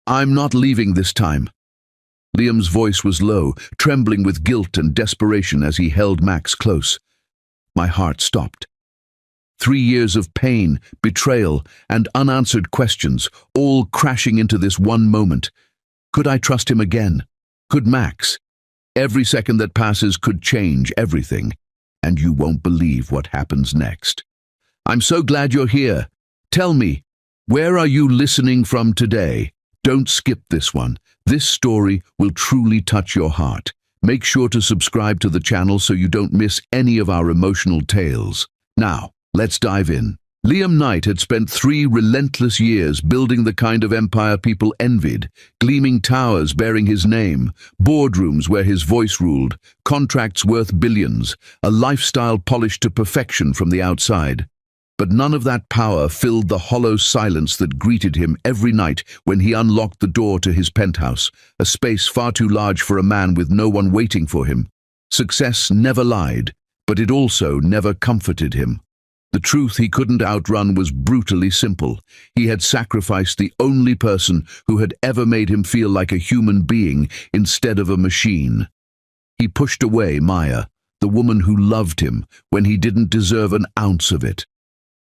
I'm not leaving this time." Liam's voice was low, trembling with guilt and desperation as he held Max close. My heart stopped. 3 years of pain, betrayal, and unanswered questions, all crashing into this one moment. Could I trust him again? Could Max? Every second that passes could change everything, and you won't believe what happens next. I'm so glad you're here. Tell me, where are you listening from today? Don't skip this one. This story will truly touch your heart. Make sure to subscribe to the channel so you don't miss any of our emotional tales. Now, let's dive in. Liam Knight had spent 3 relentless years building the kind of empire people envied, gleaming towers bearing his name, boardrooms where his voice ruled, contracts worth billions, a lifestyle polished to perfection from the outside. But none of that power filled the hollow silence that greeted him every night when he unlocked the door to his penthouse, a space far too large for a man with no one waiting for him. Success never lied, but it also never comforted him. The truth he couldn't outrun was brutally simple. He had sacrificed the only person who had ever made him feel like a human being instead of a machine. He pushed away Maya, the woman who loved him, when he didn't deserve an ounce of it.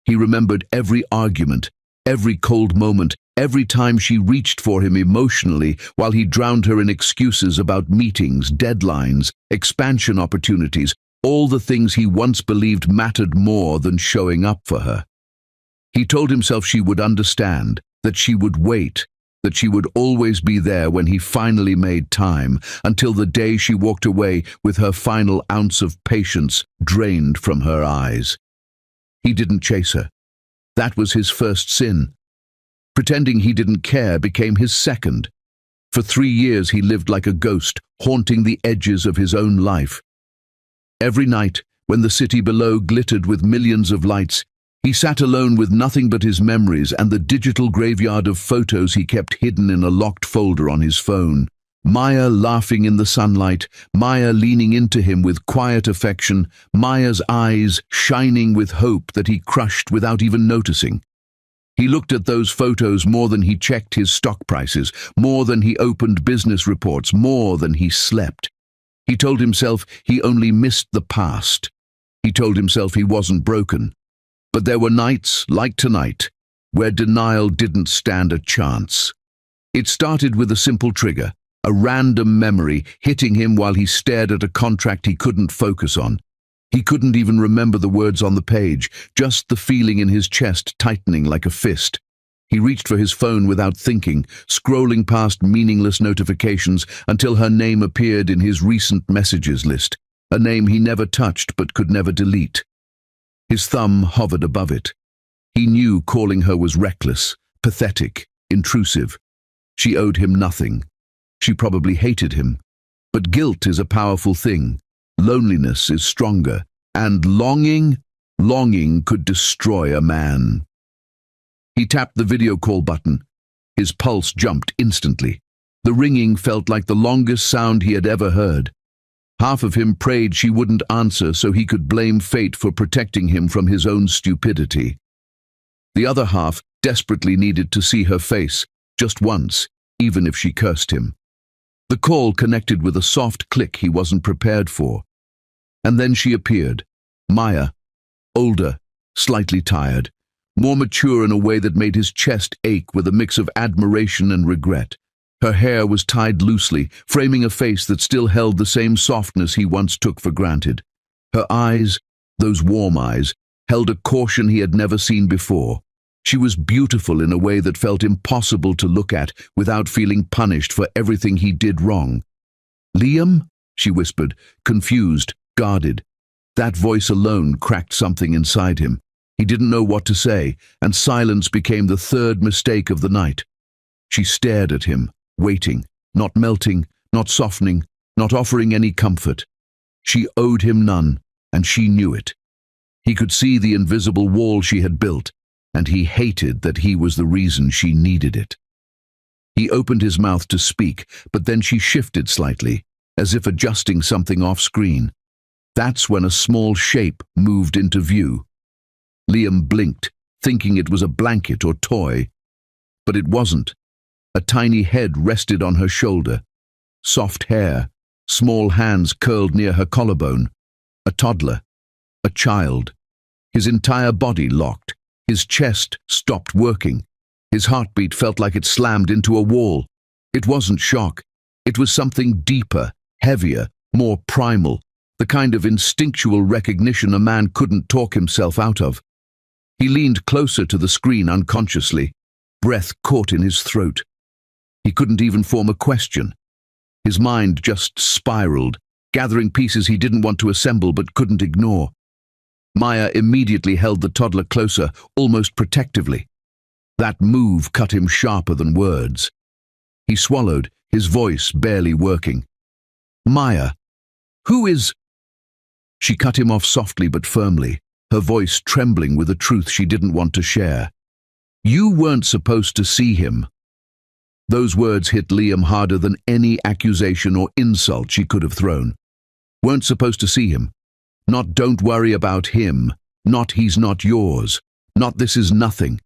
He remembered every argument, every cold moment, every time she reached for him emotionally while he drowned her in excuses about meetings, deadlines, expansion opportunities, all the things he once believed mattered more than showing up for her. He told himself she would understand, that she would wait, that she would always be there when he finally made time, until the day she walked away with her final ounce of patience drained from her eyes. He didn't chase her. That was his first sin. Pretending he didn't care became his second. For 3 years he lived like a ghost, haunting the edges of his own life. Every night, when the city below glittered with millions of lights, he sat alone with nothing but his memories and the digital graveyard of photos he kept hidden in a locked folder on his phone. Maya laughing in the sunlight, Maya leaning into him with quiet affection, Maya's eyes shining with hope that he crushed without even noticing. He looked at those photos more than he checked his stock prices, more than he opened business reports, more than he slept. He told himself he only missed the past. He told himself he wasn't broken. But there were nights, like tonight, where denial didn't stand a chance. It started with a simple trigger, a random memory hitting him while he stared at a contract he couldn't focus on. He couldn't even remember the words on the page, just the feeling in his chest tightening like a fist. He reached for his phone without thinking, scrolling past meaningless notifications until her name appeared in his recent messages list, a name he never touched but could never delete. His thumb hovered above it. He knew calling her was reckless, pathetic, intrusive. She owed him nothing. She probably hated him. But guilt is a powerful thing. Loneliness is stronger. And longing could destroy a man. He tapped the video call button. His pulse jumped instantly. The ringing felt like the longest sound he had ever heard. Half of him prayed she wouldn't answer so he could blame fate for protecting him from his own stupidity. The other half desperately needed to see her face, just once, even if she cursed him. The call connected with a soft click he wasn't prepared for. And then she appeared, Maya, older, slightly tired, more mature in a way that made his chest ache with a mix of admiration and regret. Her hair was tied loosely, framing a face that still held the same softness he once took for granted. Her eyes, those warm eyes, held a caution he had never seen before. She was beautiful in a way that felt impossible to look at without feeling punished for everything he did wrong. "Liam?" she whispered, confused, guarded. That voice alone cracked something inside him. He didn't know what to say, and silence became the third mistake of the night. She stared at him, waiting, not melting, not softening, not offering any comfort. She owed him none, and she knew it. He could see the invisible wall she had built, and he hated that he was the reason she needed it. He opened his mouth to speak, but then she shifted slightly, as if adjusting something off-screen. That's when a small shape moved into view. Liam blinked, thinking it was a blanket or toy. But it wasn't. A tiny head rested on her shoulder. Soft hair, small hands curled near her collarbone. A toddler. A child. His entire body locked. His chest stopped working. His heartbeat felt like it slammed into a wall. It wasn't shock. It was something deeper, heavier, more primal, the kind of instinctual recognition a man couldn't talk himself out of. He leaned closer to the screen unconsciously, breath caught in his throat. He couldn't even form a question. His mind just spiraled, gathering pieces he didn't want to assemble but couldn't ignore. Maya immediately held the toddler closer, almost protectively. That move cut him sharper than words. He swallowed, his voice barely working. "Maya, who is—" She cut him off softly but firmly, her voice trembling with a truth she didn't want to share. "You weren't supposed to see him." Those words hit Liam harder than any accusation or insult she could have thrown. Weren't supposed to see him. Not "don't worry about him," not "he's not yours," not "this is nothing."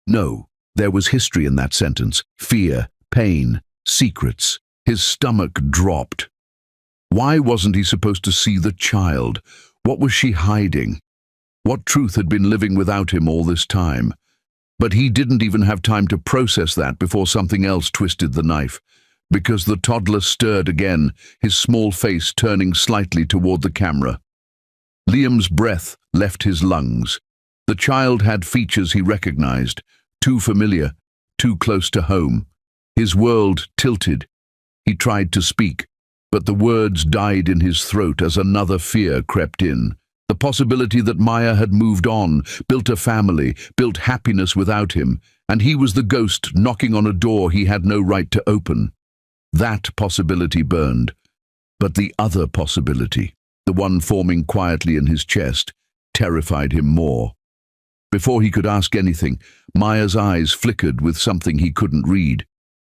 No, there was history in that sentence. Fear, pain, secrets. His stomach dropped. Why wasn't he supposed to see the child? What was she hiding? What truth had been living without him all this time? But he didn't even have time to process that before something else twisted the knife, because the toddler stirred again, his small face turning slightly toward the camera. Liam's breath left his lungs. The child had features he recognized, too familiar, too close to home. His world tilted. He tried to speak, but the words died in his throat as another fear crept in. The possibility that Maya had moved on, built a family, built happiness without him, and he was the ghost knocking on a door he had no right to open. That possibility burned. But the other possibility, the one forming quietly in his chest, terrified him more. Before he could ask anything, Maya's eyes flickered with something he couldn't read.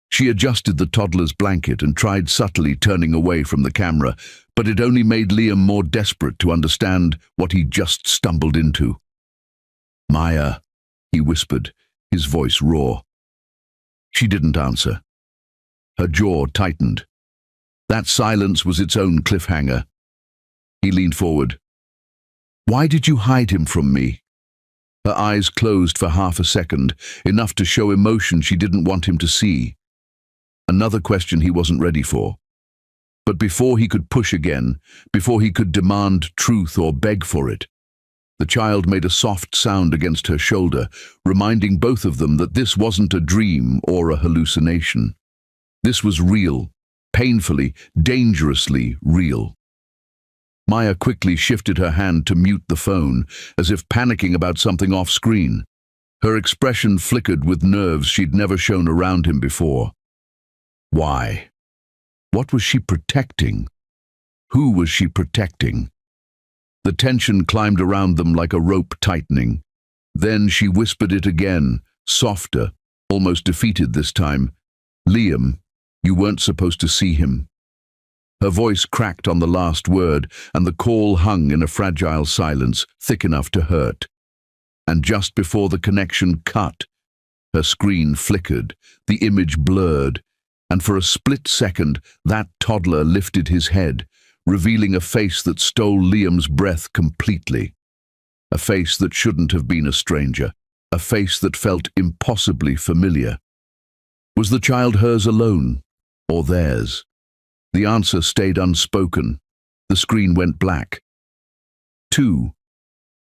She adjusted the toddler's blanket and tried subtly turning away from the camera, but it only made Liam more desperate to understand what he'd just stumbled into. "Maya," he whispered, his voice raw. She didn't answer. Her jaw tightened. That silence was its own cliffhanger. He leaned forward. "Why did you hide him from me?" Her eyes closed for half a second, enough to show emotion she didn't want him to see. Another question he wasn't ready for. But before he could push again, before he could demand truth or beg for it, the child made a soft sound against her shoulder, reminding both of them that this wasn't a dream or a hallucination. This was real, painfully, dangerously real. Maya quickly shifted her hand to mute the phone, as if panicking about something off-screen. Her expression flickered with nerves she'd never shown around him before. Why? What was she protecting? Who was she protecting? The tension climbed around them like a rope tightening. Then she whispered it again, softer, almost defeated this time. "Liam, you weren't supposed to see him." Her voice cracked on the last word, and the call hung in a fragile silence, thick enough to hurt. And just before the connection cut, her screen flickered, the image blurred, and for a split second that toddler lifted his head, revealing a face that stole Liam's breath completely. A face that shouldn't have been a stranger, a face that felt impossibly familiar. Was the child hers alone, or theirs? The answer stayed unspoken. The screen went black. 2.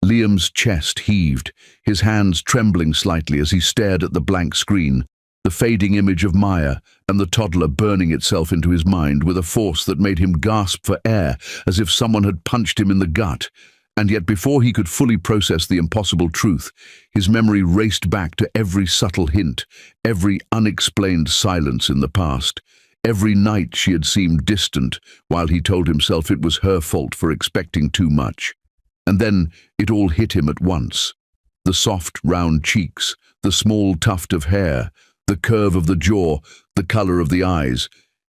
Liam's chest heaved, his hands trembling slightly as he stared at the blank screen, the fading image of Maya and the toddler burning itself into his mind with a force that made him gasp for air, as if someone had punched him in the gut. And yet before he could fully process the impossible truth, his memory raced back to every subtle hint, every unexplained silence in the past. Every night she had seemed distant, while he told himself it was her fault for expecting too much. And then it all hit him at once. The soft, round cheeks, the small tuft of hair, the curve of the jaw, the color of the eyes,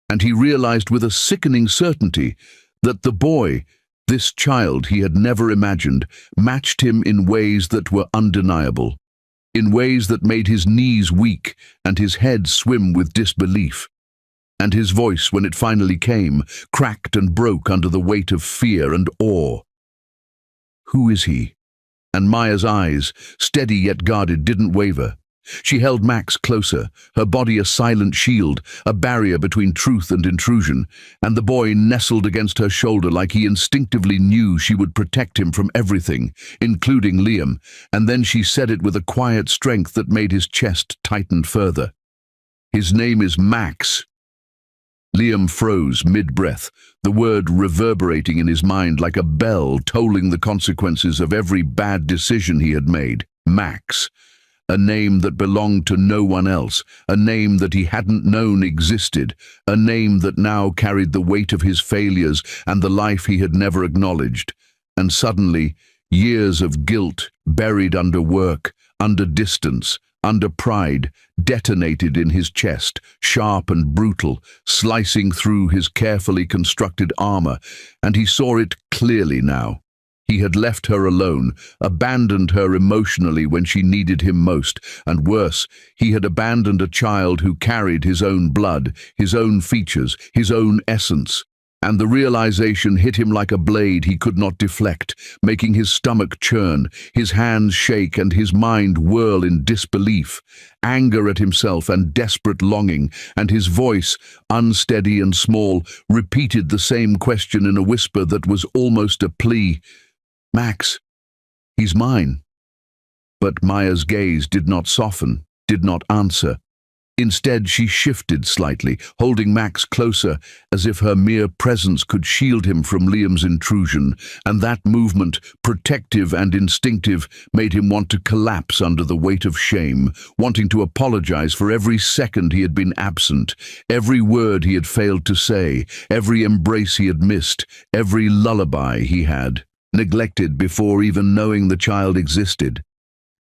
and he realized with a sickening certainty that the boy, this child he had never imagined, matched him in ways that were undeniable. in ways that made his knees weak and his head swim with disbelief. And his voice, when it finally came, cracked and broke under the weight of fear and awe. "Who is he?" And Maya's eyes, steady yet guarded, didn't waver. She held Max closer, her body a silent shield, a barrier between truth and intrusion, and the boy nestled against her shoulder like he instinctively knew she would protect him from everything, including Liam, and then she said it with a quiet strength that made his chest tighten further. "His name is Max." Liam froze mid-breath, the word reverberating in his mind like a bell tolling the consequences of every bad decision he had made. Max. A name that belonged to no one else, a name that he hadn't known existed, a name that now carried the weight of his failures and the life he had never acknowledged. And suddenly, years of guilt, buried under work, under distance, under pride, detonated in his chest, sharp and brutal, slicing through his carefully constructed armor, and he saw it clearly now. He had left her alone, abandoned her emotionally when she needed him most, and worse, he had abandoned a child who carried his own blood, his own features, his own essence. And the realization hit him like a blade he could not deflect, making his stomach churn, his hands shake and his mind whirl in disbelief, anger at himself and desperate longing, and his voice, unsteady and small, repeated the same question in a whisper that was almost a plea. "Max, he's mine." But Maya's gaze did not soften, did not answer. Instead, she shifted slightly, holding Max closer, as if her mere presence could shield him from Liam's intrusion, and that movement, protective and instinctive, made him want to collapse under the weight of shame, wanting to apologize for every second he had been absent, every word he had failed to say, every embrace he had missed, every lullaby he had neglected before even knowing the child existed.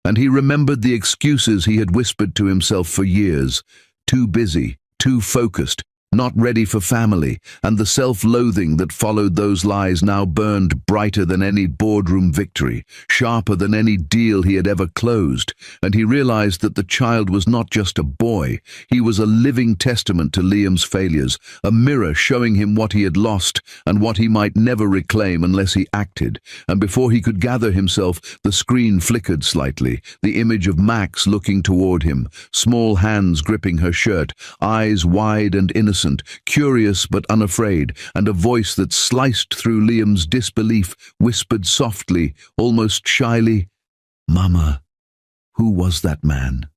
And he remembered the excuses he had whispered to himself for years. Too busy, too focused, not ready for family, and the self-loathing that followed those lies now burned brighter than any boardroom victory, sharper than any deal he had ever closed, and he realized that the child was not just a boy, he was a living testament to Liam's failures, a mirror showing him what he had lost and what he might never reclaim unless he acted. And before he could gather himself, the screen flickered slightly, the image of Max looking toward him, small hands gripping her shirt, eyes wide and innocent, curious but unafraid, and a voice that sliced through Liam's disbelief whispered softly, almost shyly, "Mama, who was that man?"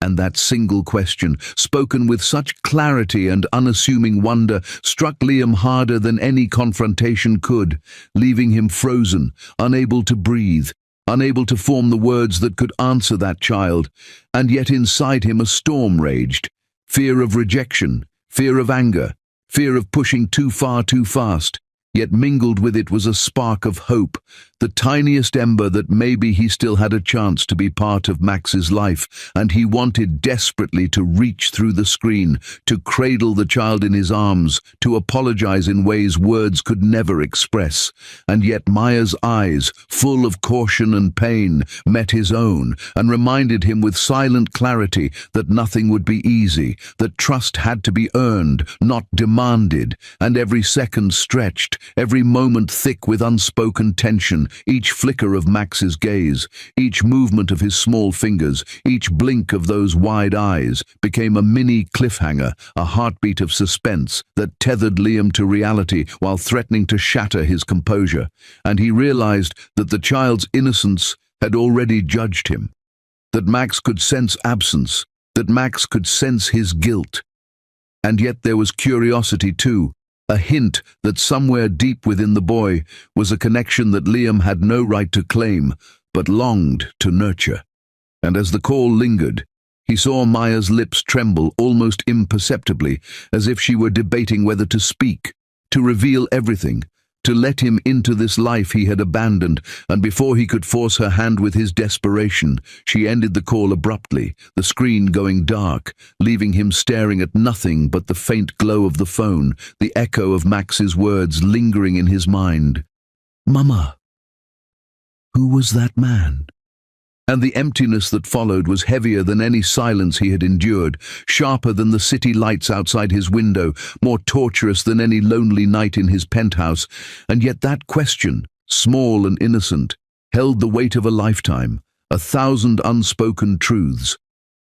And that single question, spoken with such clarity and unassuming wonder, struck Liam harder than any confrontation could, leaving him frozen, unable to breathe, unable to form the words that could answer that child. And yet inside him a storm raged. Fear of rejection, fear of anger, fear of pushing too far too fast. Yet mingled with it was a spark of hope, the tiniest ember that maybe he still had a chance to be part of Max's life, and he wanted desperately to reach through the screen, to cradle the child in his arms, to apologize in ways words could never express. And yet Maya's eyes, full of caution and pain, met his own, and reminded him with silent clarity that nothing would be easy, that trust had to be earned, not demanded, and every second stretched, every moment thick with unspoken tension, each flicker of Max's gaze, each movement of his small fingers, each blink of those wide eyes, became a mini cliffhanger, a heartbeat of suspense that tethered Liam to reality while threatening to shatter his composure. And he realized that the child's innocence had already judged him, that Max could sense absence, that Max could sense his guilt. And yet there was curiosity too, a hint that somewhere deep within the boy was a connection that Liam had no right to claim, but longed to nurture. And as the call lingered, he saw Maya's lips tremble almost imperceptibly, as if she were debating whether to speak, to reveal everything, to let him into this life he had abandoned. And before he could force her hand with his desperation, she ended the call abruptly, the screen going dark, leaving him staring at nothing but the faint glow of the phone, the echo of Max's words lingering in his mind. "Mama, who was that man?" And the emptiness that followed was heavier than any silence he had endured, sharper than the city lights outside his window, more torturous than any lonely night in his penthouse. And yet that question, small and innocent, held the weight of a lifetime, 1,000 unspoken truths.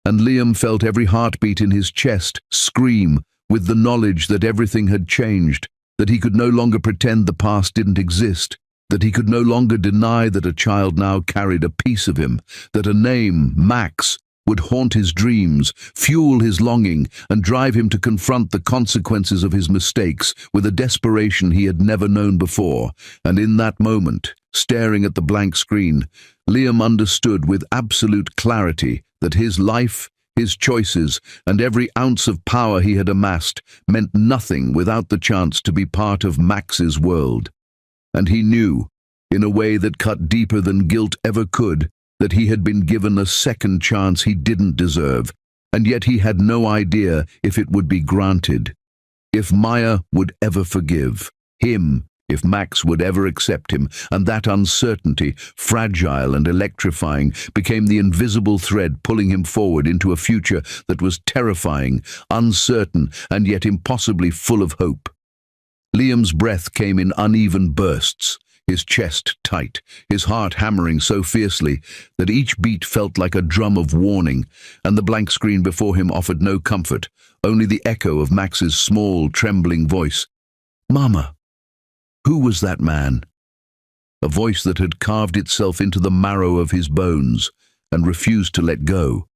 And Liam felt every heartbeat in his chest scream with the knowledge that everything had changed, that he could no longer pretend the past didn't exist, that he could no longer deny that a child now carried a piece of him, that a name, Max, would haunt his dreams, fuel his longing, and drive him to confront the consequences of his mistakes with a desperation he had never known before. And in that moment, staring at the blank screen, Liam understood with absolute clarity that his life, his choices, and every ounce of power he had amassed meant nothing without the chance to be part of Max's world. And he knew, in a way that cut deeper than guilt ever could, that he had been given a second chance he didn't deserve, and yet he had no idea if it would be granted, if Maya would ever forgive him, if Max would ever accept him. And that uncertainty, fragile and electrifying, became the invisible thread pulling him forward into a future that was terrifying, uncertain, and yet impossibly full of hope. Liam's breath came in uneven bursts, his chest tight, his heart hammering so fiercely that each beat felt like a drum of warning, and the blank screen before him offered no comfort, only the echo of Max's small, trembling voice. "Mama." Who was that man? A voice that had carved itself into the marrow of his bones and refused to let go.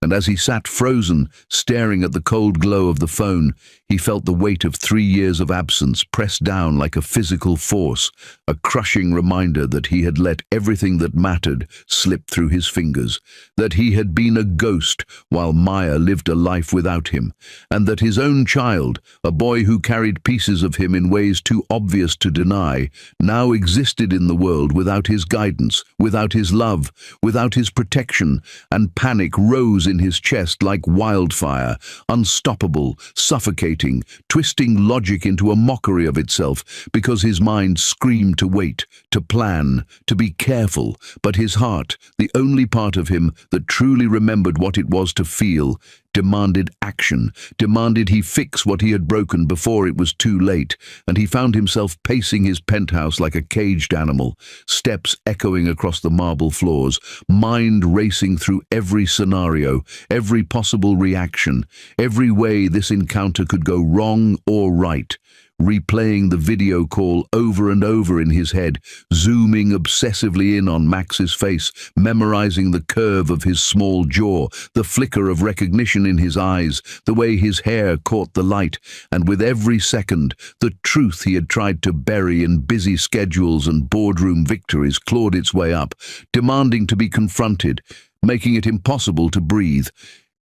And as he sat frozen, staring at the cold glow of the phone, he felt the weight of 3 years of absence pressed down like a physical force, a crushing reminder that he had let everything that mattered slip through his fingers, that he had been a ghost while Maya lived a life without him, and that his own child, a boy who carried pieces of him in ways too obvious to deny, now existed in the world without his guidance, without his love, without his protection. And panic rose in his chest like wildfire, unstoppable, suffocating, twisting logic into a mockery of itself, because his mind screamed to wait, to plan, to be careful, but his heart, the only part of him that truly remembered what it was to feel, demanded action, demanded he fix what he had broken before it was too late. And he found himself pacing his penthouse like a caged animal, steps echoing across the marble floors, mind racing through every scenario, every possible reaction, every way this encounter could go wrong or right, replaying the video call over and over in his head, zooming obsessively in on Max's face, memorizing the curve of his small jaw, the flicker of recognition in his eyes, the way his hair caught the light, and with every second, the truth he had tried to bury in busy schedules and boardroom victories clawed its way up, demanding to be confronted, making it impossible to breathe.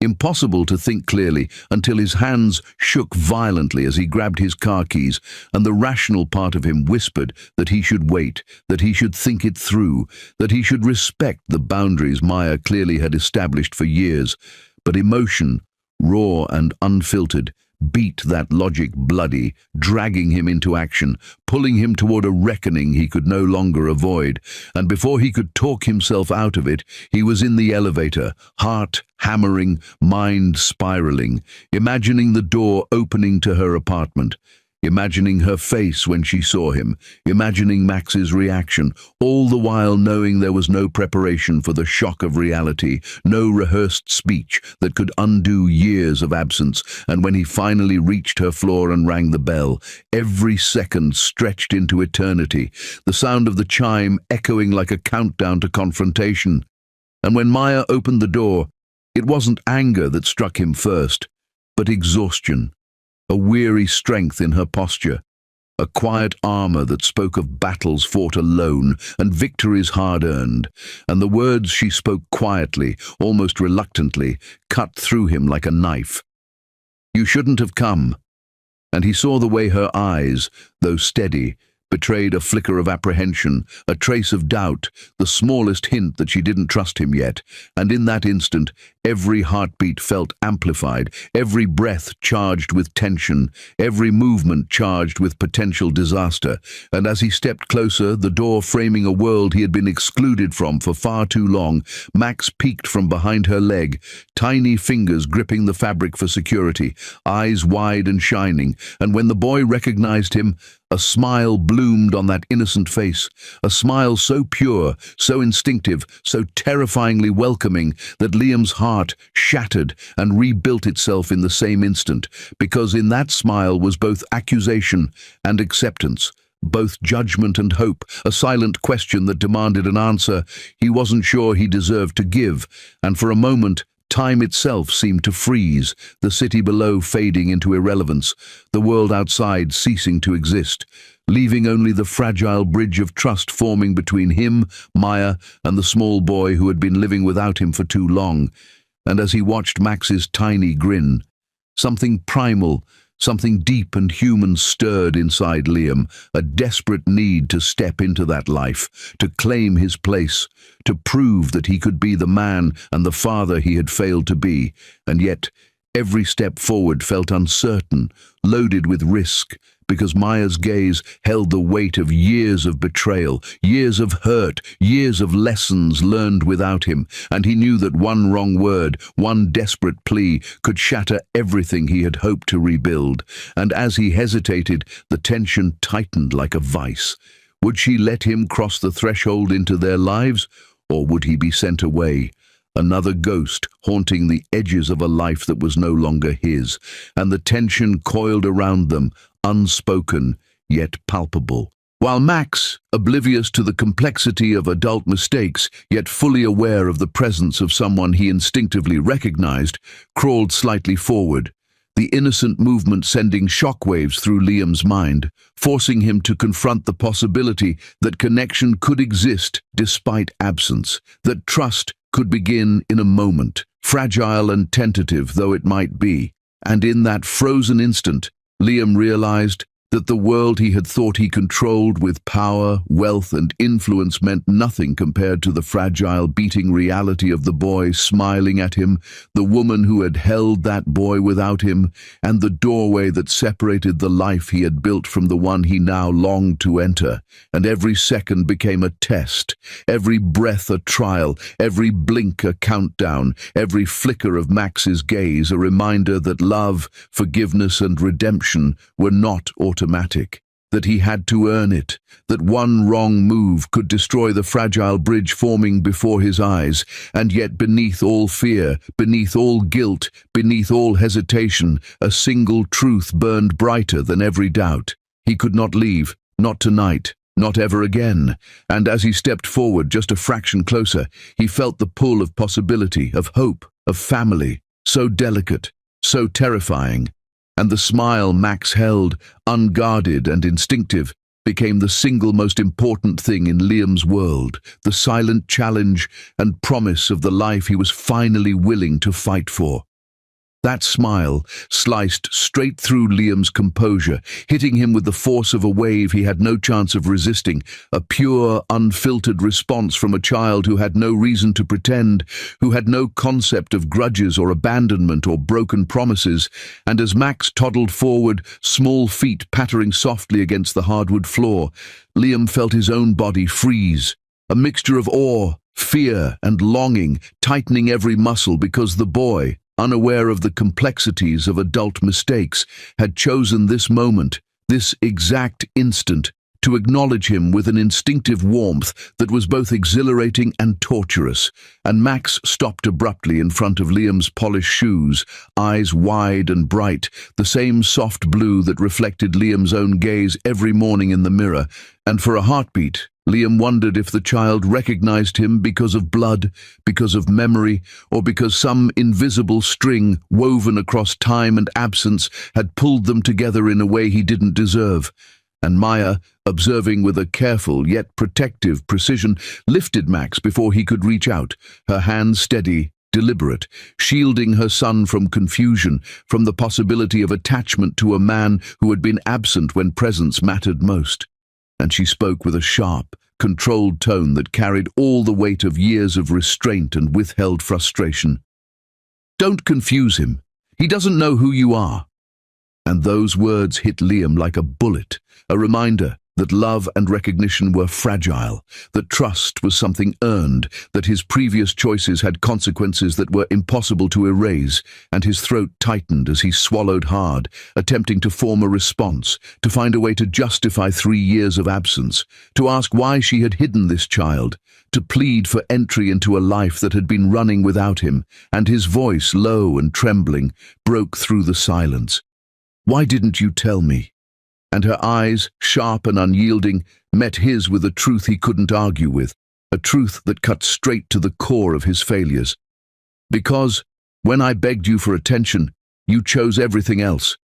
Impossible to think clearly until his hands shook violently as he grabbed his car keys, and the rational part of him whispered that he should wait, that he should think it through, that he should respect the boundaries Maya clearly had established for years. But emotion, raw and unfiltered, beat that logic bloody, dragging him into action, pulling him toward a reckoning he could no longer avoid. And before he could talk himself out of it, he was in the elevator, heart hammering, mind spiraling, imagining the door opening to her apartment, imagining her face when she saw him, imagining Max's reaction, all the while knowing there was no preparation for the shock of reality, no rehearsed speech that could undo years of absence. And when he finally reached her floor and rang the bell, every second stretched into eternity, the sound of the chime echoing like a countdown to confrontation. And when Maya opened the door, it wasn't anger that struck him first, but exhaustion. A weary strength in her posture, a quiet armor that spoke of battles fought alone and victories hard-earned, and the words she spoke quietly, almost reluctantly, cut through him like a knife. "You shouldn't have come." And he saw the way her eyes, though steady, betrayed a flicker of apprehension, a trace of doubt, the smallest hint that she didn't trust him yet, and in that instant, every heartbeat felt amplified, every breath charged with tension, every movement charged with potential disaster, and as he stepped closer, the door framing a world he had been excluded from for far too long, Max peeked from behind her leg, tiny fingers gripping the fabric for security, eyes wide and shining, and when the boy recognized him, a smile bloomed on that innocent face, a smile so pure, so instinctive, so terrifyingly welcoming that Liam's heart shattered and rebuilt itself in the same instant, because in that smile was both accusation and acceptance, both judgment and hope, a silent question that demanded an answer he wasn't sure he deserved to give, and for a moment, time itself seemed to freeze, the city below fading into irrelevance, the world outside ceasing to exist, leaving only the fragile bridge of trust forming between him, Maya, and the small boy who had been living without him for too long. And as he watched Max's tiny grin, something primal, something deep and human stirred inside Liam, a desperate need to step into that life, to claim his place, to prove that he could be the man and the father he had failed to be, and yet every step forward felt uncertain, loaded with risk, because Maya's gaze held the weight of years of betrayal, years of hurt, years of lessons learned without him, and he knew that one wrong word, one desperate plea, could shatter everything he had hoped to rebuild. And as he hesitated, the tension tightened like a vice. Would she let him cross the threshold into their lives, or would he be sent away? Another ghost haunting the edges of a life that was no longer his, and the tension coiled around them, unspoken, yet palpable. While Max, oblivious to the complexity of adult mistakes, yet fully aware of the presence of someone he instinctively recognized, crawled slightly forward, the innocent movement sending shockwaves through Liam's mind, forcing him to confront the possibility that connection could exist despite absence, that trust could begin in a moment, fragile and tentative though it might be. And in that frozen instant, Liam realized that the world he had thought he controlled with power, wealth, and influence meant nothing compared to the fragile, beating reality of the boy smiling at him, the woman who had held that boy without him, and the doorway that separated the life he had built from the one he now longed to enter. And every second became a test, every breath a trial, every blink a countdown, every flicker of Max's gaze a reminder that love, forgiveness, and redemption were not automatic, that he had to earn it, that one wrong move could destroy the fragile bridge forming before his eyes, and yet beneath all fear, beneath all guilt, beneath all hesitation, a single truth burned brighter than every doubt. He could not leave, not tonight, not ever again, and as he stepped forward just a fraction closer, he felt the pull of possibility, of hope, of family, so delicate, so terrifying. And the smile Max held, unguarded and instinctive, became the single most important thing in Liam's world, the silent challenge and promise of the life he was finally willing to fight for. That smile sliced straight through Liam's composure, hitting him with the force of a wave he had no chance of resisting, a pure, unfiltered response from a child who had no reason to pretend, who had no concept of grudges or abandonment or broken promises, and as Max toddled forward, small feet pattering softly against the hardwood floor, Liam felt his own body freeze, a mixture of awe, fear, and longing, tightening every muscle because the boy, unaware of the complexities of adult mistakes, had chosen this moment, this exact instant, to acknowledge him with an instinctive warmth that was both exhilarating and torturous. And Max stopped abruptly in front of Liam's polished shoes, eyes wide and bright, the same soft blue that reflected Liam's own gaze every morning in the mirror, and for a heartbeat, Liam wondered if the child recognized him because of blood, because of memory, or because some invisible string woven across time and absence had pulled them together in a way he didn't deserve. And Maya, observing with a careful yet protective precision, lifted Max before he could reach out, her hands steady, deliberate, shielding her son from confusion, from the possibility of attachment to a man who had been absent when presence mattered most. and she spoke with a sharp, controlled tone that carried all the weight of years of restraint and withheld frustration. "Don't confuse him. He doesn't know who you are." And those words hit Liam like a bullet, a reminder that love and recognition were fragile, that trust was something earned, that his previous choices had consequences that were impossible to erase, and his throat tightened as he swallowed hard, attempting to form a response, to find a way to justify 3 years of absence, to ask why she had hidden this child, to plead for entry into a life that had been running without him, and his voice, low and trembling, broke through the silence. "Why didn't you tell me?" And her eyes, sharp and unyielding, met his with a truth he couldn't argue with, a truth that cut straight to the core of his failures. "Because, when I begged you for attention, you chose everything else.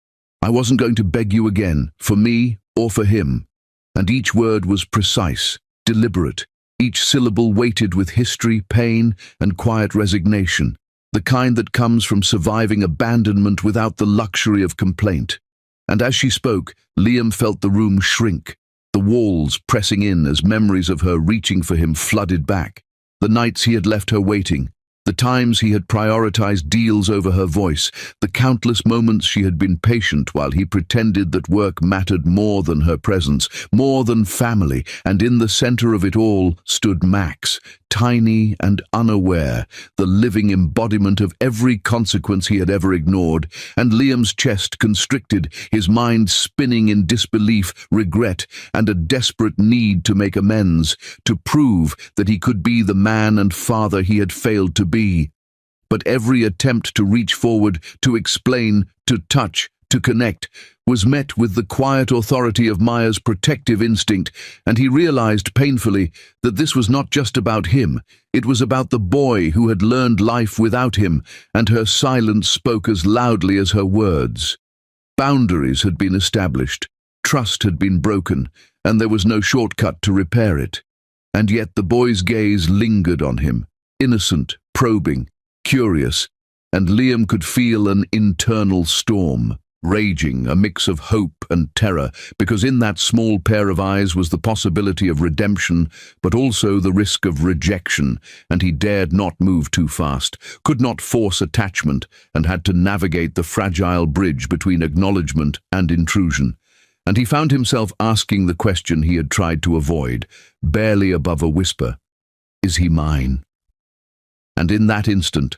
I wasn't going to beg you again, for me or for him." And each word was precise, deliberate, each syllable weighted with history, pain, and quiet resignation, the kind that comes from surviving abandonment without the luxury of complaint. And as she spoke, Liam felt the room shrink, the walls pressing in as memories of her reaching for him flooded back. The nights he had left her waiting, the times he had prioritized deals over her voice, the countless moments she had been patient while he pretended that work mattered more than her presence, more than family, and in the center of it all stood Max, tiny and unaware, the living embodiment of every consequence he had ever ignored, and Liam's chest constricted, his mind spinning in disbelief, regret, and a desperate need to make amends, to prove that he could be the man and father he had failed to be. But every attempt to reach forward, to explain, to touch, to connect, was met with the quiet authority of Maya's protective instinct, and he realized painfully that this was not just about him, it was about the boy who had learned life without him, and her silence spoke as loudly as her words. Boundaries had been established, trust had been broken, and there was no shortcut to repair it. And yet the boy's gaze lingered on him, innocent, probing, curious, and Liam could feel an internal storm raging, a mix of hope and terror, because in that small pair of eyes was the possibility of redemption, but also the risk of rejection, and he dared not move too fast, could not force attachment, and had to navigate the fragile bridge between acknowledgement and intrusion. And he found himself asking the question he had tried to avoid, barely above a whisper, "Is he mine?" And in that instant,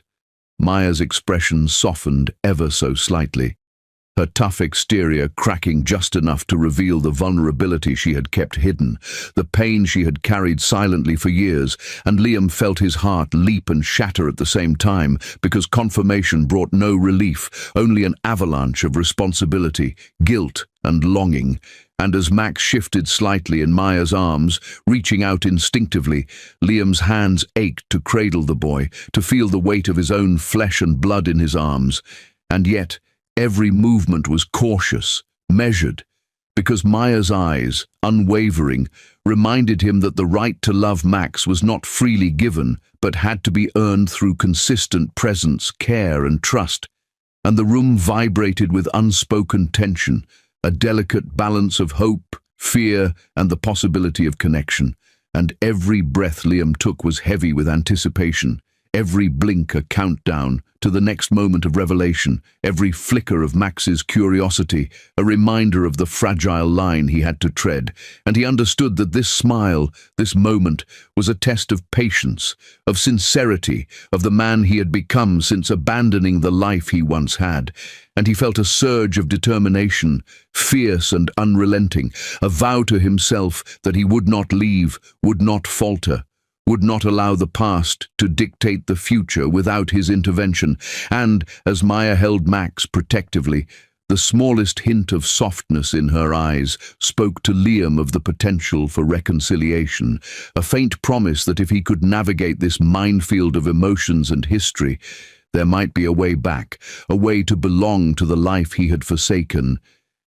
Maya's expression softened ever so slightly, her tough exterior cracking just enough to reveal the vulnerability she had kept hidden, the pain she had carried silently for years, and Liam felt his heart leap and shatter at the same time, because confirmation brought no relief, only an avalanche of responsibility, guilt, and longing. And as Max shifted slightly in Maya's arms, reaching out instinctively, Liam's hands ached to cradle the boy, to feel the weight of his own flesh and blood in his arms. And yet, every movement was cautious, measured, because Maya's eyes, unwavering, reminded him that the right to love Max was not freely given, but had to be earned through consistent presence, care, and trust. And the room vibrated with unspoken tension, a delicate balance of hope, fear, and the possibility of connection. And every breath Liam took was heavy with anticipation, every blink a countdown to the next moment of revelation, every flicker of Max's curiosity, a reminder of the fragile line he had to tread. And he understood that this smile, this moment, was a test of patience, of sincerity, of the man he had become since abandoning the life he once had. And he felt a surge of determination, fierce and unrelenting, a vow to himself that he would not leave, would not falter, would not allow the past to dictate the future without his intervention. And, as Maya held Max protectively, the smallest hint of softness in her eyes spoke to Liam of the potential for reconciliation, a faint promise that if he could navigate this minefield of emotions and history, there might be a way back, a way to belong to the life he had forsaken.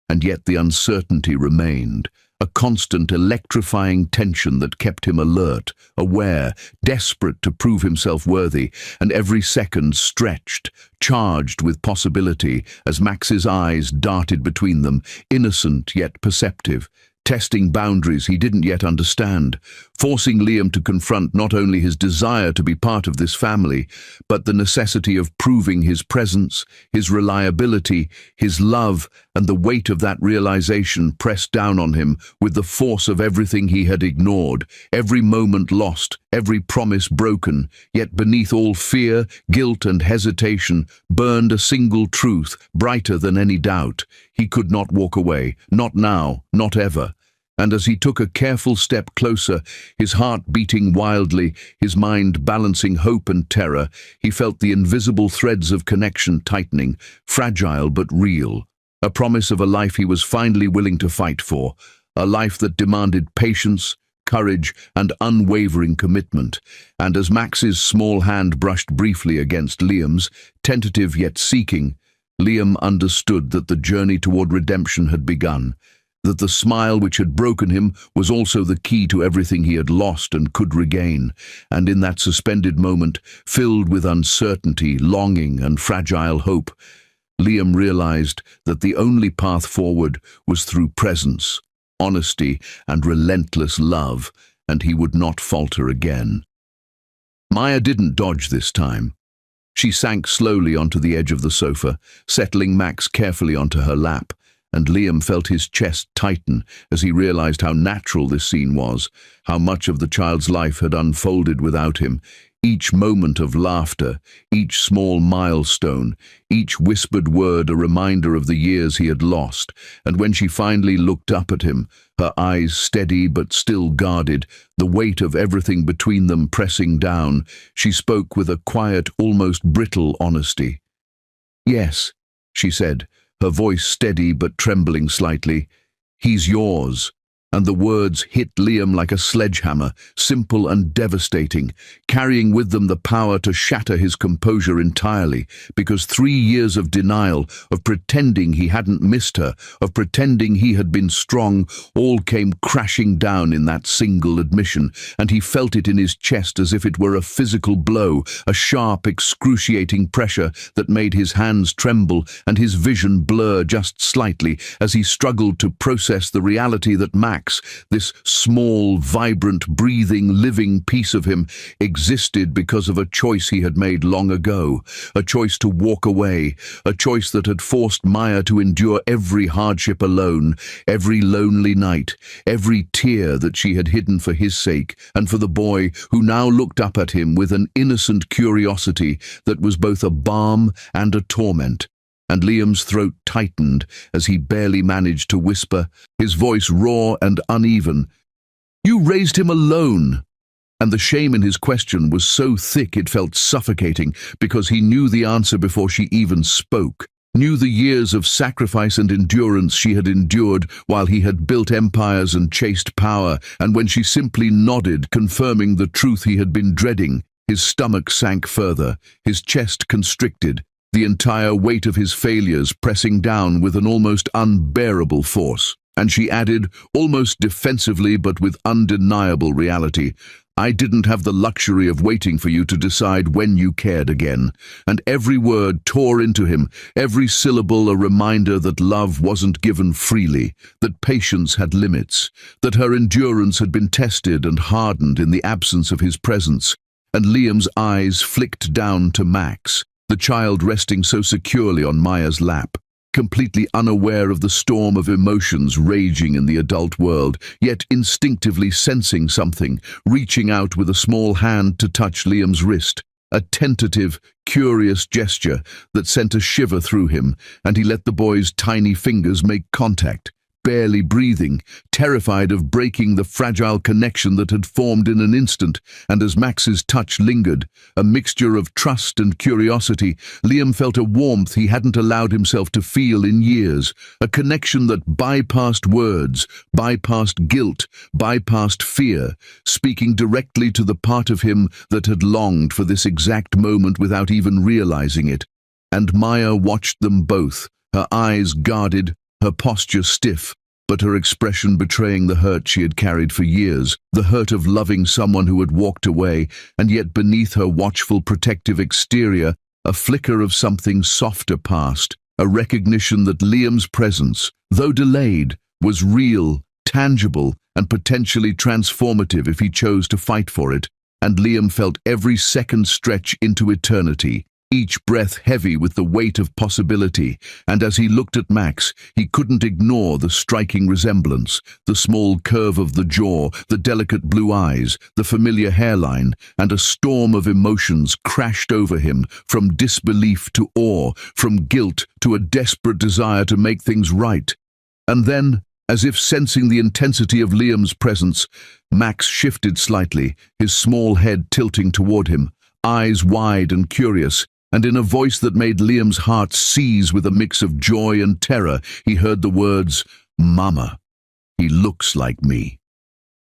And yet the uncertainty remained, a constant electrifying tension that kept him alert, aware, desperate to prove himself worthy, and every second stretched, charged with possibility as Max's eyes darted between them, innocent yet perceptive, testing boundaries he didn't yet understand, forcing Liam to confront not only his desire to be part of this family, but the necessity of proving his presence, his reliability, his love, and the weight of that realization pressed down on him with the force of everything he had ignored, every moment lost, every promise broken. Yet beneath all fear, guilt, and hesitation burned a single truth, brighter than any doubt. He could not walk away, not now, not ever. And as he took a careful step closer, his heart beating wildly, his mind balancing hope and terror, he felt the invisible threads of connection tightening, fragile but real. A promise of a life he was finally willing to fight for, a life that demanded patience, courage, and unwavering commitment. And as Max's small hand brushed briefly against Liam's, tentative yet seeking, Liam understood that the journey toward redemption had begun, that the smile which had broken him was also the key to everything he had lost and could regain. And in that suspended moment, filled with uncertainty, longing, and fragile hope, Liam realized that the only path forward was through presence, honesty, and relentless love, and he would not falter again. Maya didn't dodge this time. She sank slowly onto the edge of the sofa, settling Max carefully onto her lap, and Liam felt his chest tighten as he realized how natural this scene was, how much of the child's life had unfolded without him. Each moment of laughter, each small milestone, each whispered word a reminder of the years he had lost. And when she finally looked up at him, her eyes steady but still guarded, the weight of everything between them pressing down, she spoke with a quiet, almost brittle honesty. "Yes," she said, her voice steady but trembling slightly. "He's yours." And the words hit Liam like a sledgehammer, simple and devastating, carrying with them the power to shatter his composure entirely, because 3 years of denial, of pretending he hadn't missed her, of pretending he had been strong, all came crashing down in that single admission, and he felt it in his chest as if it were a physical blow, a sharp, excruciating pressure that made his hands tremble and his vision blur just slightly as he struggled to process the reality that Max, this small, vibrant, breathing, living piece of him, existed because of a choice he had made long ago, a choice to walk away, a choice that had forced Maya to endure every hardship alone, every lonely night, every tear that she had hidden for his sake, and for the boy who now looked up at him with an innocent curiosity that was both a balm and a torment. And Liam's throat tightened as he barely managed to whisper, his voice raw and uneven, "You raised him alone." And the shame in his question was so thick it felt suffocating, because he knew the answer before she even spoke, knew the years of sacrifice and endurance she had endured while he had built empires and chased power, and when she simply nodded, confirming the truth he had been dreading, his stomach sank further, his chest constricted, the entire weight of his failures pressing down with an almost unbearable force. And she added, almost defensively but with undeniable reality, "I didn't have the luxury of waiting for you to decide when you cared again." And every word tore into him, every syllable a reminder that love wasn't given freely, that patience had limits, that her endurance had been tested and hardened in the absence of his presence. And Liam's eyes flicked down to Max, the child resting so securely on Maya's lap, completely unaware of the storm of emotions raging in the adult world, yet instinctively sensing something, reaching out with a small hand to touch Liam's wrist, a tentative, curious gesture that sent a shiver through him, and he let the boy's tiny fingers make contact, barely breathing, terrified of breaking the fragile connection that had formed in an instant. And as Max's touch lingered, a mixture of trust and curiosity, Liam felt a warmth he hadn't allowed himself to feel in years, a connection that bypassed words, bypassed guilt, bypassed fear, speaking directly to the part of him that had longed for this exact moment without even realizing it. And Maya watched them both, her eyes guarded, her posture stiff, but her expression betraying the hurt she had carried for years, the hurt of loving someone who had walked away, and yet beneath her watchful, protective exterior, a flicker of something softer past, a recognition that Liam's presence, though delayed, was real, tangible and potentially transformative if he chose to fight for it, and Liam felt every second stretch into eternity, each breath heavy with the weight of possibility, and as he looked at Max, he couldn't ignore the striking resemblance, the small curve of the jaw, the delicate blue eyes, the familiar hairline, and a storm of emotions crashed over him, from disbelief to awe, from guilt to a desperate desire to make things right. And then, as if sensing the intensity of Liam's presence, Max shifted slightly, his small head tilting toward him, eyes wide and curious, and in a voice that made Liam's heart seize with a mix of joy and terror, he heard the words, "Mama, he looks like me."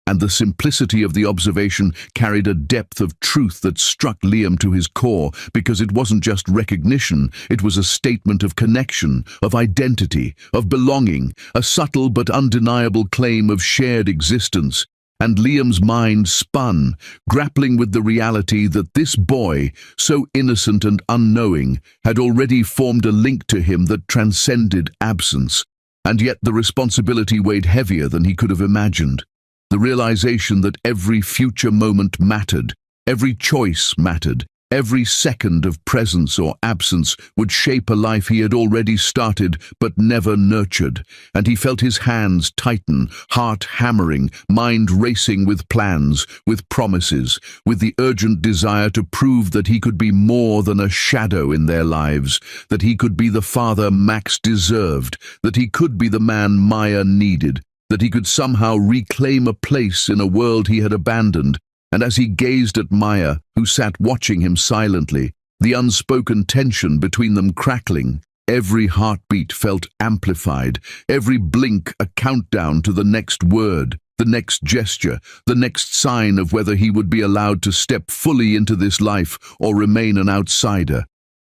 And the simplicity of the observation carried a depth of truth that struck Liam to his core, because it wasn't just recognition, it was a statement of connection, of identity, of belonging, a subtle but undeniable claim of shared existence. And Liam's mind spun, grappling with the reality that this boy, so innocent and unknowing, had already formed a link to him that transcended absence. And yet the responsibility weighed heavier than he could have imagined. The realization that every future moment mattered, every choice mattered, every second of presence or absence would shape a life he had already started but never nurtured, and he felt his hands tighten, heart hammering, mind racing with plans, with promises, with the urgent desire to prove that he could be more than a shadow in their lives, that he could be the father Max deserved, that he could be the man Maya needed, that he could somehow reclaim a place in a world he had abandoned. And as he gazed at Maya, who sat watching him silently, the unspoken tension between them crackling, every heartbeat felt amplified, every blink a countdown to the next word, the next gesture, the next sign of whether he would be allowed to step fully into this life or remain an outsider.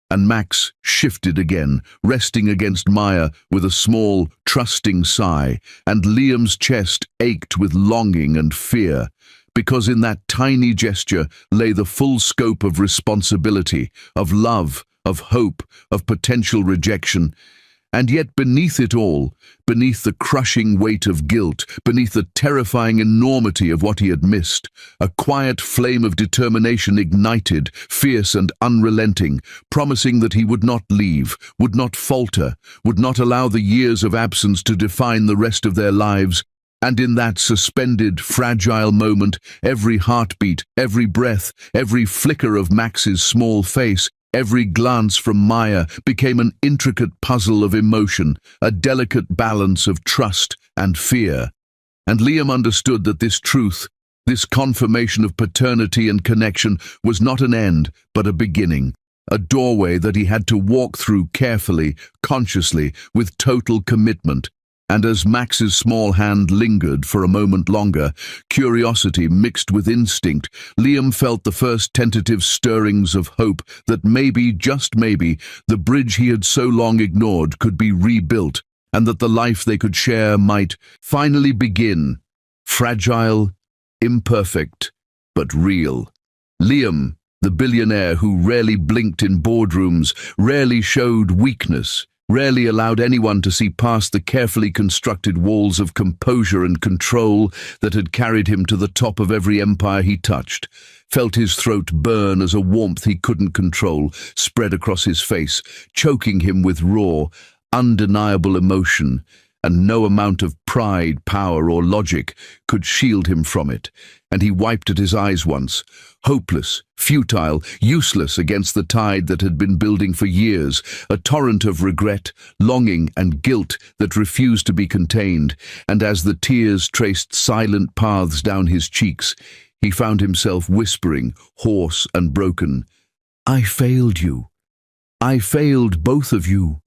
And Max shifted again, resting against Maya with a small, trusting sigh, and Liam's chest ached with longing and fear, because in that tiny gesture lay the full scope of responsibility, of love, of hope, of potential rejection. And yet beneath it all, beneath the crushing weight of guilt, beneath the terrifying enormity of what he had missed, a quiet flame of determination ignited, fierce and unrelenting, promising that he would not leave, would not falter, would not allow the years of absence to define the rest of their lives. And in that suspended, fragile moment, every heartbeat, every breath, every flicker of Max's small face, every glance from Maya became an intricate puzzle of emotion, a delicate balance of trust and fear. And Liam understood that this truth, this confirmation of paternity and connection, was not an end, but a beginning, a doorway that he had to walk through carefully, consciously, with total commitment. And as Max's small hand lingered for a moment longer, curiosity mixed with instinct, Liam felt the first tentative stirrings of hope that maybe, just maybe, the bridge he had so long ignored could be rebuilt, and that the life they could share might finally begin. Fragile, imperfect, but real. Liam, the billionaire who rarely blinked in boardrooms, rarely showed weakness, rarely allowed anyone to see past the carefully constructed walls of composure and control that had carried him to the top of every empire he touched, felt his throat burn as a warmth he couldn't control spread across his face, choking him with raw, undeniable emotion, and no amount of pride, power, or logic could shield him from it. And he wiped at his eyes once, hopeless, futile, useless against the tide that had been building for years, a torrent of regret, longing, and guilt that refused to be contained. And as the tears traced silent paths down his cheeks, he found himself whispering, hoarse and broken, "I failed you. I failed both of you."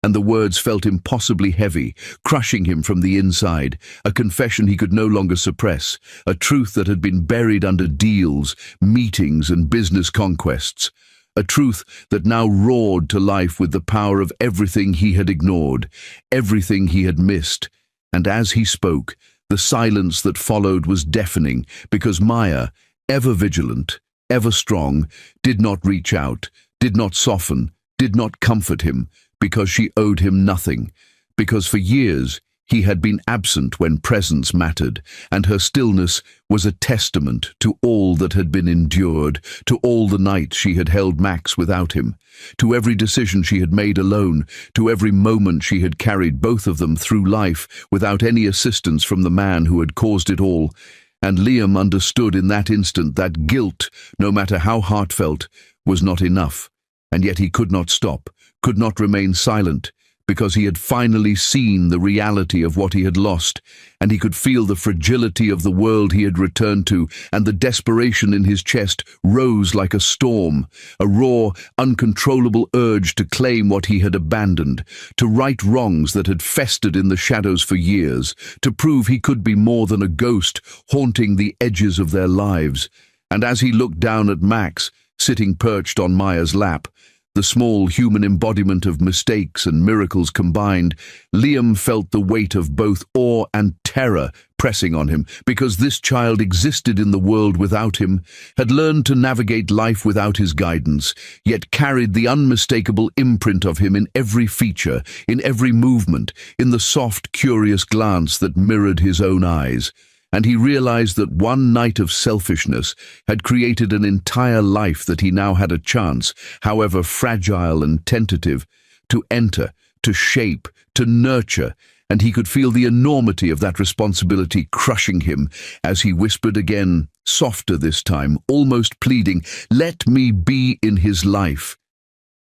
And the words felt impossibly heavy, crushing him from the inside, a confession he could no longer suppress, a truth that had been buried under deals, meetings, and business conquests, a truth that now roared to life with the power of everything he had ignored, everything he had missed. And as he spoke, the silence that followed was deafening, because Maya, ever vigilant, ever strong, did not reach out, did not soften, did not comfort him, because she owed him nothing, because for years He had been absent when presence mattered, and her stillness was a testament to all that had been endured, to all the nights she had held Max without him, to every decision she had made alone, to every moment she had carried both of them through life without any assistance from the man who had caused it all. And Liam understood in that instant that guilt, no matter how heartfelt, was not enough, and yet he could not stop, could not remain silent, because he had finally seen the reality of what he had lost, and he could feel the fragility of the world he had returned to, and the desperation in his chest rose like a storm, a raw, uncontrollable urge to claim what he had abandoned, to right wrongs that had festered in the shadows for years, to prove he could be more than a ghost haunting the edges of their lives. And as he looked down at Max, sitting perched on Maya's lap, the small human embodiment of mistakes and miracles combined, Liam felt the weight of both awe and terror pressing on him, because this child existed in the world without him, had learned to navigate life without his guidance, yet carried the unmistakable imprint of him in every feature, in every movement, in the soft, curious glance that mirrored his own eyes. And he realized that one night of selfishness had created an entire life that he now had a chance, however fragile and tentative, to enter, to shape, to nurture, and he could feel the enormity of that responsibility crushing him as he whispered again, softer this time, almost pleading, "Let me be in his life."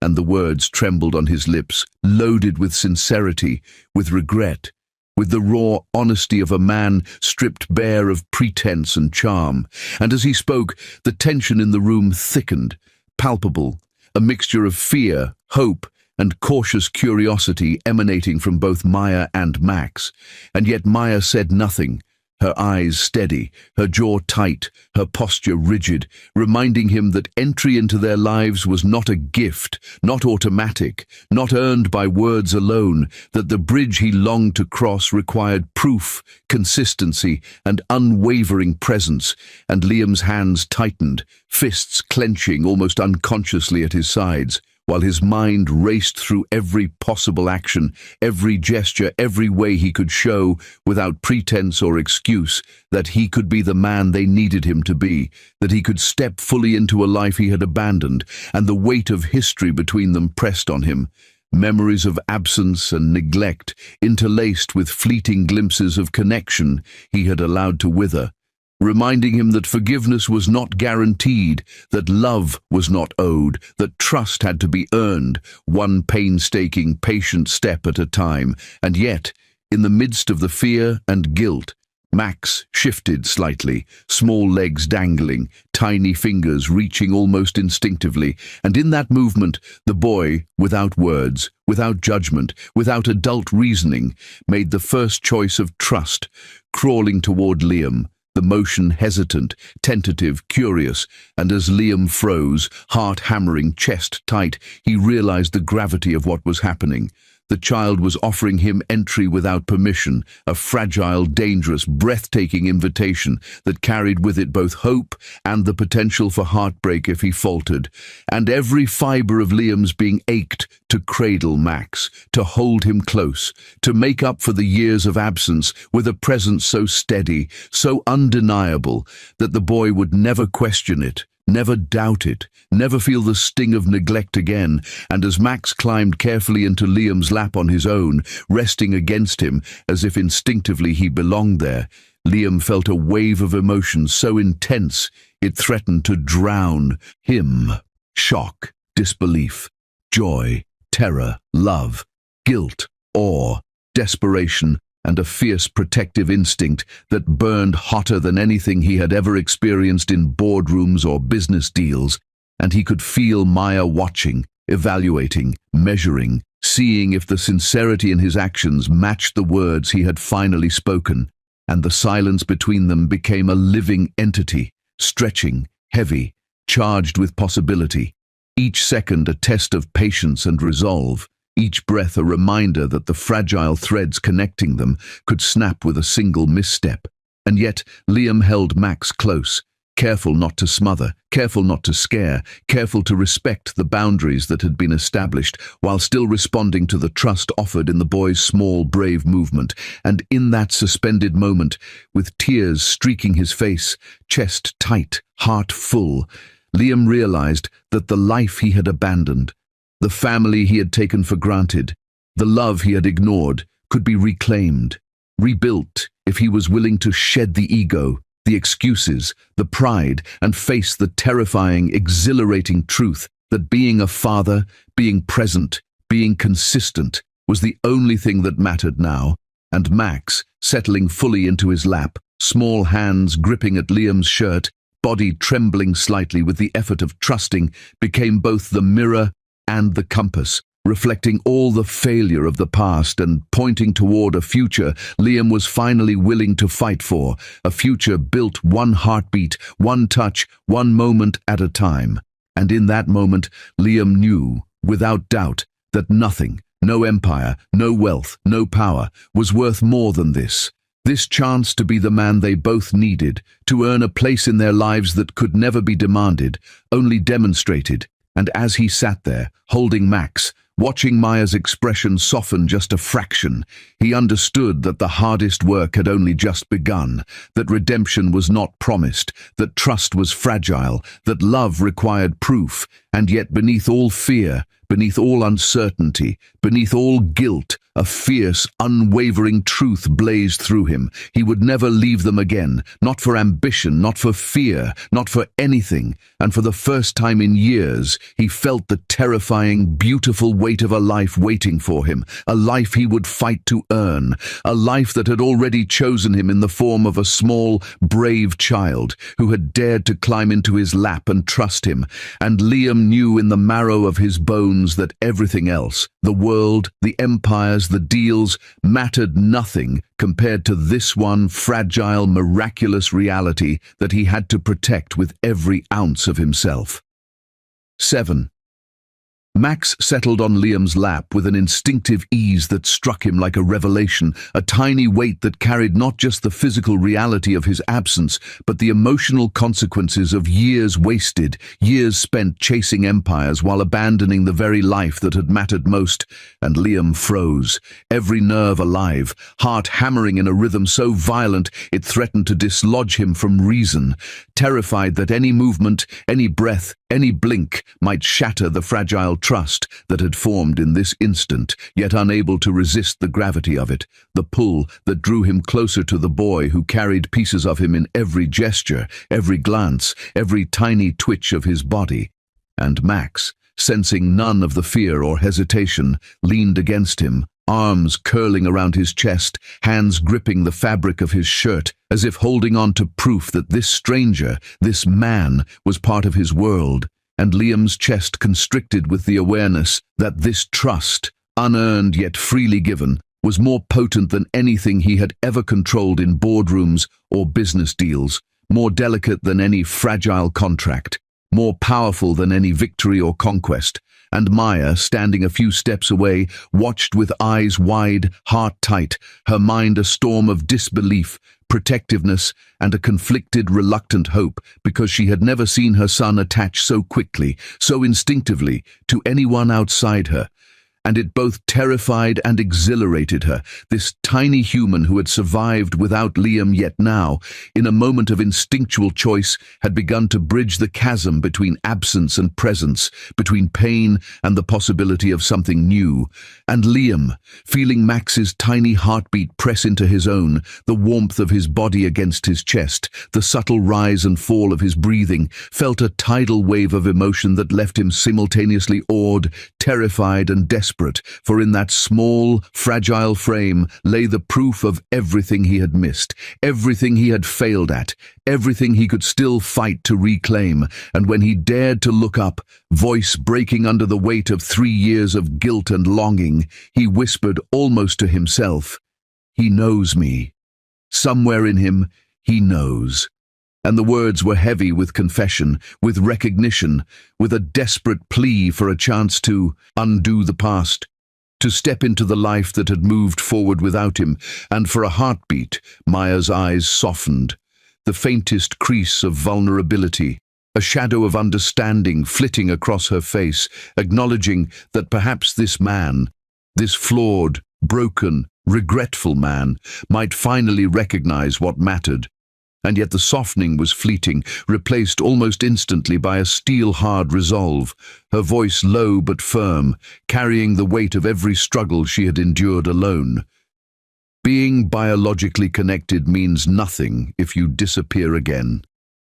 And the words trembled on his lips, loaded with sincerity, with regret, with the raw honesty of a man stripped bare of pretense and charm. And as he spoke, the tension in the room thickened, palpable, a mixture of fear, hope, and cautious curiosity emanating from both Maya and Max. And yet Maya said nothing, her eyes steady, her jaw tight, her posture rigid, reminding him that entry into their lives was not a gift, not automatic, not earned by words alone, that the bridge he longed to cross required proof, consistency, and unwavering presence. And Liam's hands tightened, fists clenching almost unconsciously at his sides, while his mind raced through every possible action, every gesture, every way he could show, without pretense or excuse, that he could be the man they needed him to be, that he could step fully into a life he had abandoned, and the weight of history between them pressed on him. Memories of absence and neglect, interlaced with fleeting glimpses of connection he had allowed to wither, reminding him that forgiveness was not guaranteed, that love was not owed, that trust had to be earned, one painstaking, patient step at a time. And yet, in the midst of the fear and guilt, Max shifted slightly, small legs dangling, tiny fingers reaching almost instinctively, and in that movement, the boy, without words, without judgment, without adult reasoning, made the first choice of trust, crawling toward Liam, the motion hesitant, tentative, curious, and as Liam froze, heart hammering, chest tight, he realized the gravity of what was happening. The child was offering him entry without permission, a fragile, dangerous, breathtaking invitation that carried with it both hope and the potential for heartbreak if he faltered. And every fiber of Liam's being ached to cradle Max, to hold him close, to make up for the years of absence with a presence so steady, so undeniable, that the boy would never question it, never doubt it, never feel the sting of neglect again. And as Max climbed carefully into Liam's lap on his own, resting against him as if instinctively he belonged there, Liam felt a wave of emotion so intense it threatened to drown him. Shock, disbelief, joy, terror, love, guilt, awe, desperation, and a fierce protective instinct that burned hotter than anything he had ever experienced in boardrooms or business deals. And he could feel Maya watching, evaluating, measuring, seeing if the sincerity in his actions matched the words he had finally spoken. And the silence between them became a living entity, stretching, heavy, charged with possibility. Each second a test of patience and resolve. Each breath a reminder that the fragile threads connecting them could snap with a single misstep. And yet Liam held Max close, careful not to smother, careful not to scare, careful to respect the boundaries that had been established, while still responding to the trust offered in the boy's small, brave movement. And in that suspended moment, with tears streaking his face, chest tight, heart full, Liam realized that the life he had abandoned, the family he had taken for granted, the love he had ignored, could be reclaimed, rebuilt, if he was willing to shed the ego, the excuses, the pride, and face the terrifying, exhilarating truth that being a father, being present, being consistent, was the only thing that mattered now. And Max, settling fully into his lap, small hands gripping at Liam's shirt, body trembling slightly with the effort of trusting, became both the mirror and the compass, reflecting all the failure of the past and pointing toward a future Liam was finally willing to fight for, a future built one heartbeat, one touch, one moment at a time. And in that moment, Liam knew, without doubt, that nothing, no empire, no wealth, no power, was worth more than this. This chance to be the man they both needed, to earn a place in their lives that could never be demanded, only demonstrated. And as he sat there, holding Max, watching Maya's expression soften just a fraction, he understood that the hardest work had only just begun, that redemption was not promised, that trust was fragile, that love required proof, and yet beneath all fear, beneath all uncertainty, beneath all guilt, a fierce, unwavering truth blazed through him. He would never leave them again, not for ambition, not for fear, not for anything. And for the first time in years, he felt the terrifying, beautiful weight of a life waiting for him, a life he would fight to earn, a life that had already chosen him in the form of a small, brave child who had dared to climb into his lap and trust him. And Liam knew in the marrow of his bones that everything else, the world, the empires, the deals, mattered nothing compared to this one fragile, miraculous reality that he had to protect with every ounce of himself. 7. Max settled on Liam's lap with an instinctive ease that struck him like a revelation, a tiny weight that carried not just the physical reality of his absence, but the emotional consequences of years wasted, years spent chasing empires while abandoning the very life that had mattered most. And Liam froze, every nerve alive, heart hammering in a rhythm so violent it threatened to dislodge him from reason, terrified that any movement, any breath, any blink might shatter the fragile trust that had formed in this instant, yet unable to resist the gravity of it, the pull that drew him closer to the boy who carried pieces of him in every gesture, every glance, every tiny twitch of his body. And Max, sensing none of the fear or hesitation, leaned against him, arms curling around his chest, hands gripping the fabric of his shirt, as if holding on to proof that this stranger, this man, was part of his world. And Liam's chest constricted with the awareness that this trust, unearned yet freely given, was more potent than anything he had ever controlled in boardrooms or business deals, more delicate than any fragile contract, more powerful than any victory or conquest. And Maya, standing a few steps away, watched with eyes wide, heart tight, her mind a storm of disbelief, protectiveness, and a conflicted, reluctant hope, because she had never seen her son attach so quickly, so instinctively, to anyone outside her. And it both terrified and exhilarated her, this tiny human who had survived without Liam, yet now, in a moment of instinctual choice, had begun to bridge the chasm between absence and presence, between pain and the possibility of something new. And Liam, feeling Max's tiny heartbeat press into his own, the warmth of his body against his chest, the subtle rise and fall of his breathing, felt a tidal wave of emotion that left him simultaneously awed, terrified, and desperate. For in that small, fragile frame lay the proof of everything he had missed, everything he had failed at, everything he could still fight to reclaim. And when he dared to look up, voice breaking under the weight of 3 years of guilt and longing, he whispered almost to himself, "He knows me. Somewhere in him, he knows." And the words were heavy with confession, with recognition, with a desperate plea for a chance to undo the past, to step into the life that had moved forward without him. And for a heartbeat, Maya's eyes softened. the faintest crease of vulnerability, a shadow of understanding flitting across her face, acknowledging that perhaps this man, this flawed, broken, regretful man, might finally recognize what mattered. And yet the softening was fleeting, replaced almost instantly by a steel-hard resolve, her voice low but firm, carrying the weight of every struggle she had endured alone. Being biologically connected means nothing if you disappear again.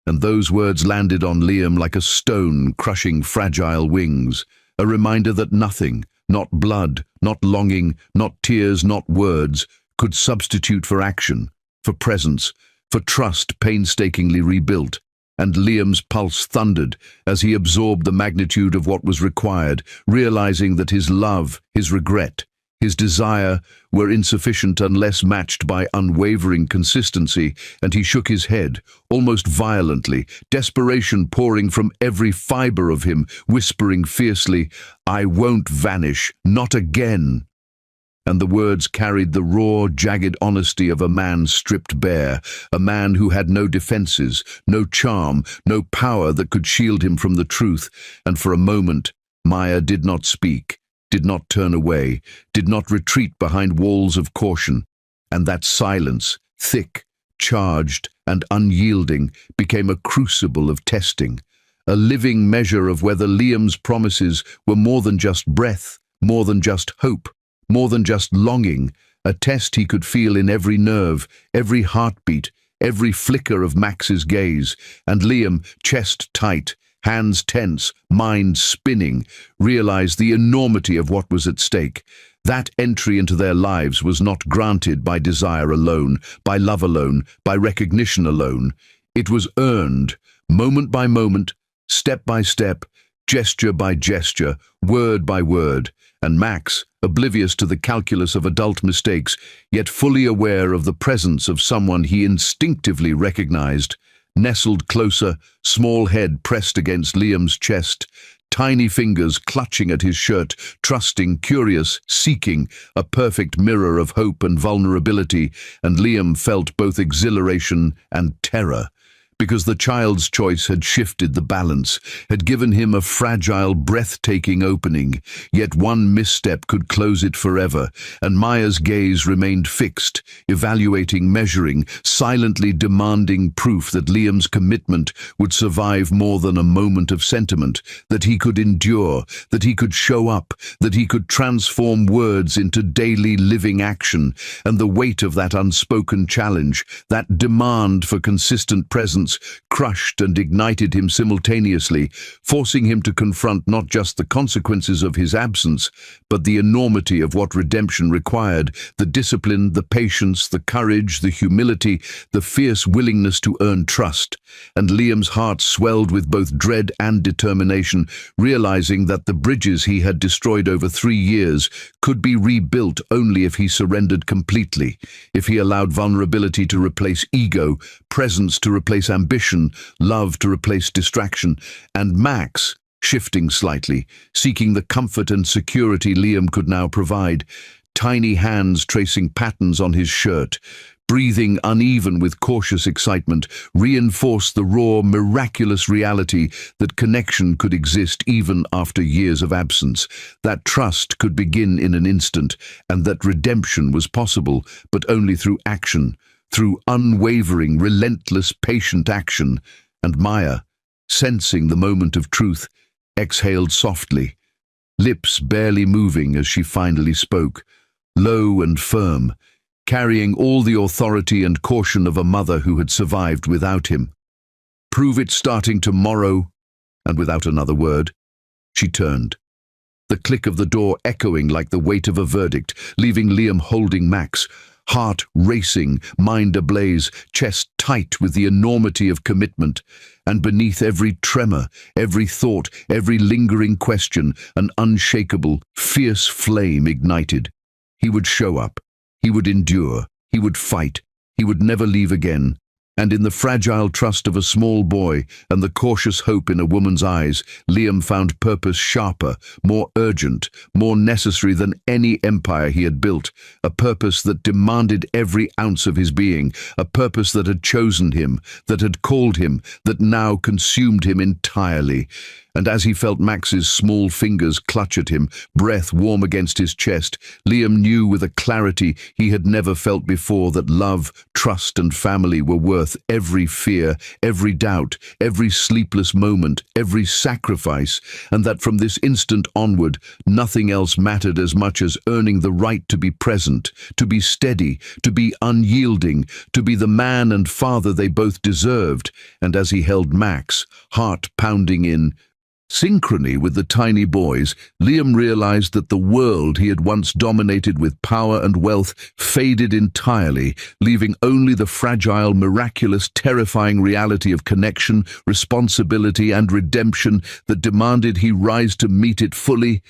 And those words landed on Liam like a stone crushing fragile wings, a reminder that nothing, not blood, not longing, not tears, not words, could substitute for action, for presence, for trust painstakingly rebuilt. And Liam's pulse thundered as he absorbed the magnitude of what was required, realizing that his love, his regret, his desire were insufficient unless matched by unwavering consistency, and he shook his head, almost violently, desperation pouring from every fiber of him, whispering fiercely, "I won't vanish, not again." And the words carried the raw, jagged honesty of a man stripped bare, a man who had no defenses, no charm, no power that could shield him from the truth. And for a moment, Maya did not speak, did not turn away, did not retreat behind walls of caution. And that silence, thick, charged, and unyielding, became a crucible of testing, a living measure of whether Liam's promises were more than just breath, more than just hope, more than just longing, a test he could feel in every nerve, every heartbeat, every flicker of Max's gaze. And Liam, chest tight, hands tense, mind spinning, realized the enormity of what was at stake. That entry into their lives was not granted by desire alone, by love alone, by recognition alone. It was earned, moment by moment, step by step, gesture by gesture, word by word. And Max, oblivious to the calculus of adult mistakes, yet fully aware of the presence of someone he instinctively recognized, nestled closer, small head pressed against Liam's chest, tiny fingers clutching at his shirt, trusting, curious, seeking, a perfect mirror of hope and vulnerability. And Liam felt both exhilaration and terror, because the child's choice had shifted the balance, had given him a fragile, breathtaking opening, yet one misstep could close it forever. And Maya's gaze remained fixed, evaluating, measuring, silently demanding proof that Liam's commitment would survive more than a moment of sentiment, that he could endure, that he could show up, that he could transform words into daily living action. And the weight of that unspoken challenge, that demand for consistent presence, crushed and ignited him simultaneously, forcing him to confront not just the consequences of his absence, but the enormity of what redemption required, the discipline, the patience, the courage, the humility, the fierce willingness to earn trust. And Liam's heart swelled with both dread and determination, realizing that the bridges he had destroyed over 3 years could be rebuilt only if he surrendered completely, if he allowed vulnerability to replace ego, presence to replace ambition, love to replace distraction. And Max, shifting slightly, seeking the comfort and security Liam could now provide, tiny hands tracing patterns on his shirt, breathing uneven with cautious excitement, reinforced the raw, miraculous reality that connection could exist even after years of absence, that trust could begin in an instant, and that redemption was possible, but only through action, through unwavering, relentless, patient action. And Maya, sensing the moment of truth, exhaled softly, lips barely moving as she finally spoke, low and firm, carrying all the authority and caution of a mother who had survived without him. "Prove it starting tomorrow." And without another word, she turned, the click of the door echoing like the weight of a verdict, leaving Liam holding Max, heart racing, mind ablaze, chest tight with the enormity of commitment. And beneath every tremor, every thought, every lingering question, an unshakable, fierce flame ignited. He would show up. He would endure. He would fight. He would never leave again. And in the fragile trust of a small boy and the cautious hope in a woman's eyes, Liam found purpose sharper, more urgent, more necessary than any empire he had built, a purpose that demanded every ounce of his being, a purpose that had chosen him, that had called him, that now consumed him entirely. And as he felt Max's small fingers clutch at him, breath warm against his chest, Liam knew with a clarity he had never felt before that love, trust and family were worth every fear, every doubt, every sleepless moment, every sacrifice, and that from this instant onward, nothing else mattered as much as earning the right to be present, to be steady, to be unyielding, to be the man and father they both deserved. And as he held Max, heart pounding in synchrony with the tiny boys, Liam realized that the world he had once dominated with power and wealth faded entirely, leaving only the fragile, miraculous, terrifying reality of connection, responsibility, and redemption that demanded he rise to meet it fully,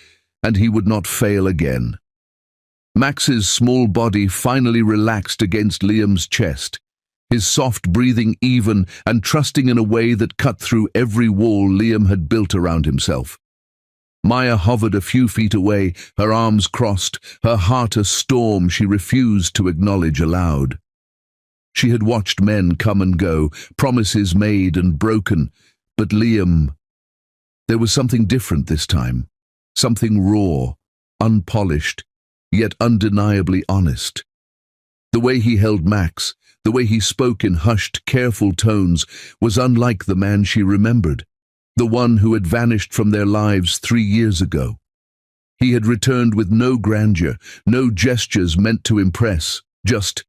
and he would not fail again. Max's small body finally relaxed against Liam's chest, his soft breathing even and trusting in a way that cut through every wall Liam had built around himself. Maya hovered a few feet away, her arms crossed, her heart a storm she refused to acknowledge aloud. She had watched men come and go, promises made and broken, but Liam, there was something different this time, something raw, unpolished, yet undeniably honest. The way he held Max, the way he spoke in hushed, careful tones, was unlike the man she remembered, the one who had vanished from their lives 3 years ago. He had returned with no grandeur, no gestures meant to impress, just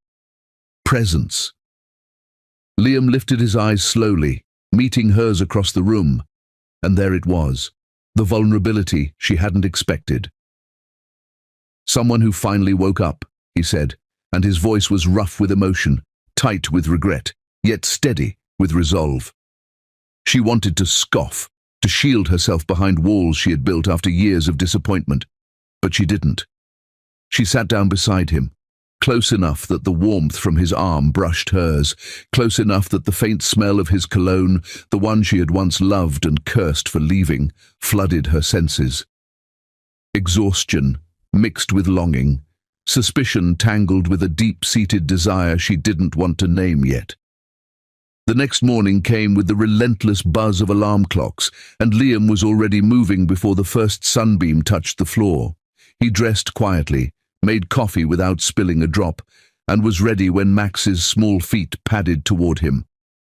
presence. Liam lifted his eyes slowly, meeting hers across the room, and there it was, the vulnerability she hadn't expected. "Someone who finally woke up," he said, and his voice was rough with emotion, tight with regret, yet steady with resolve. She wanted to scoff, to shield herself behind walls she had built after years of disappointment, but she didn't. She sat down beside him, close enough that the warmth from his arm brushed hers, close enough that the faint smell of his cologne, the one she had once loved and cursed for leaving, flooded her senses. Exhaustion, mixed with longing, suspicion tangled with a deep-seated desire she didn't want to name yet. The next morning came with the relentless buzz of alarm clocks, and Liam was already moving before the first sunbeam touched the floor. He dressed quietly, made coffee without spilling a drop, and was ready when Max's small feet padded toward him.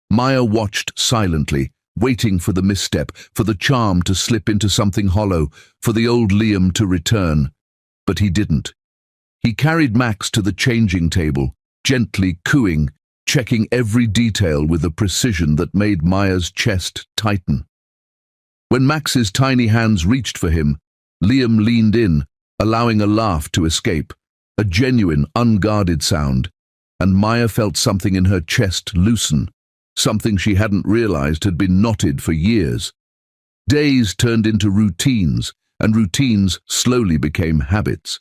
Maya watched silently, waiting for the misstep, for the charm to slip into something hollow, for the old Liam to return. But he didn't. He carried Max to the changing table, gently cooing, checking every detail with a precision that made Maya's chest tighten. When Max's tiny hands reached for him, Liam leaned in, allowing a laugh to escape, a genuine, unguarded sound, and Maya felt something in her chest loosen, something she hadn't realized had been knotted for years. Days turned into routines, and routines slowly became habits.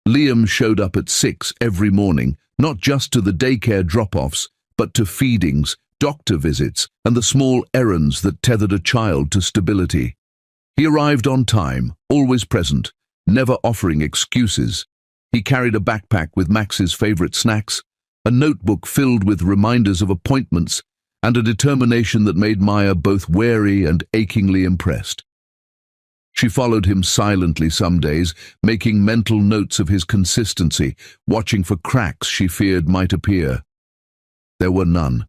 Liam showed up at 6 every morning, not just to the daycare drop-offs, but to feedings, doctor visits, and the small errands that tethered a child to stability. He arrived on time, always present, never offering excuses. He carried a backpack with Max's favorite snacks, a notebook filled with reminders of appointments, and a determination that made Maya both wary and achingly impressed. She followed him silently some days, making mental notes of his consistency, watching for cracks she feared might appear. There were none.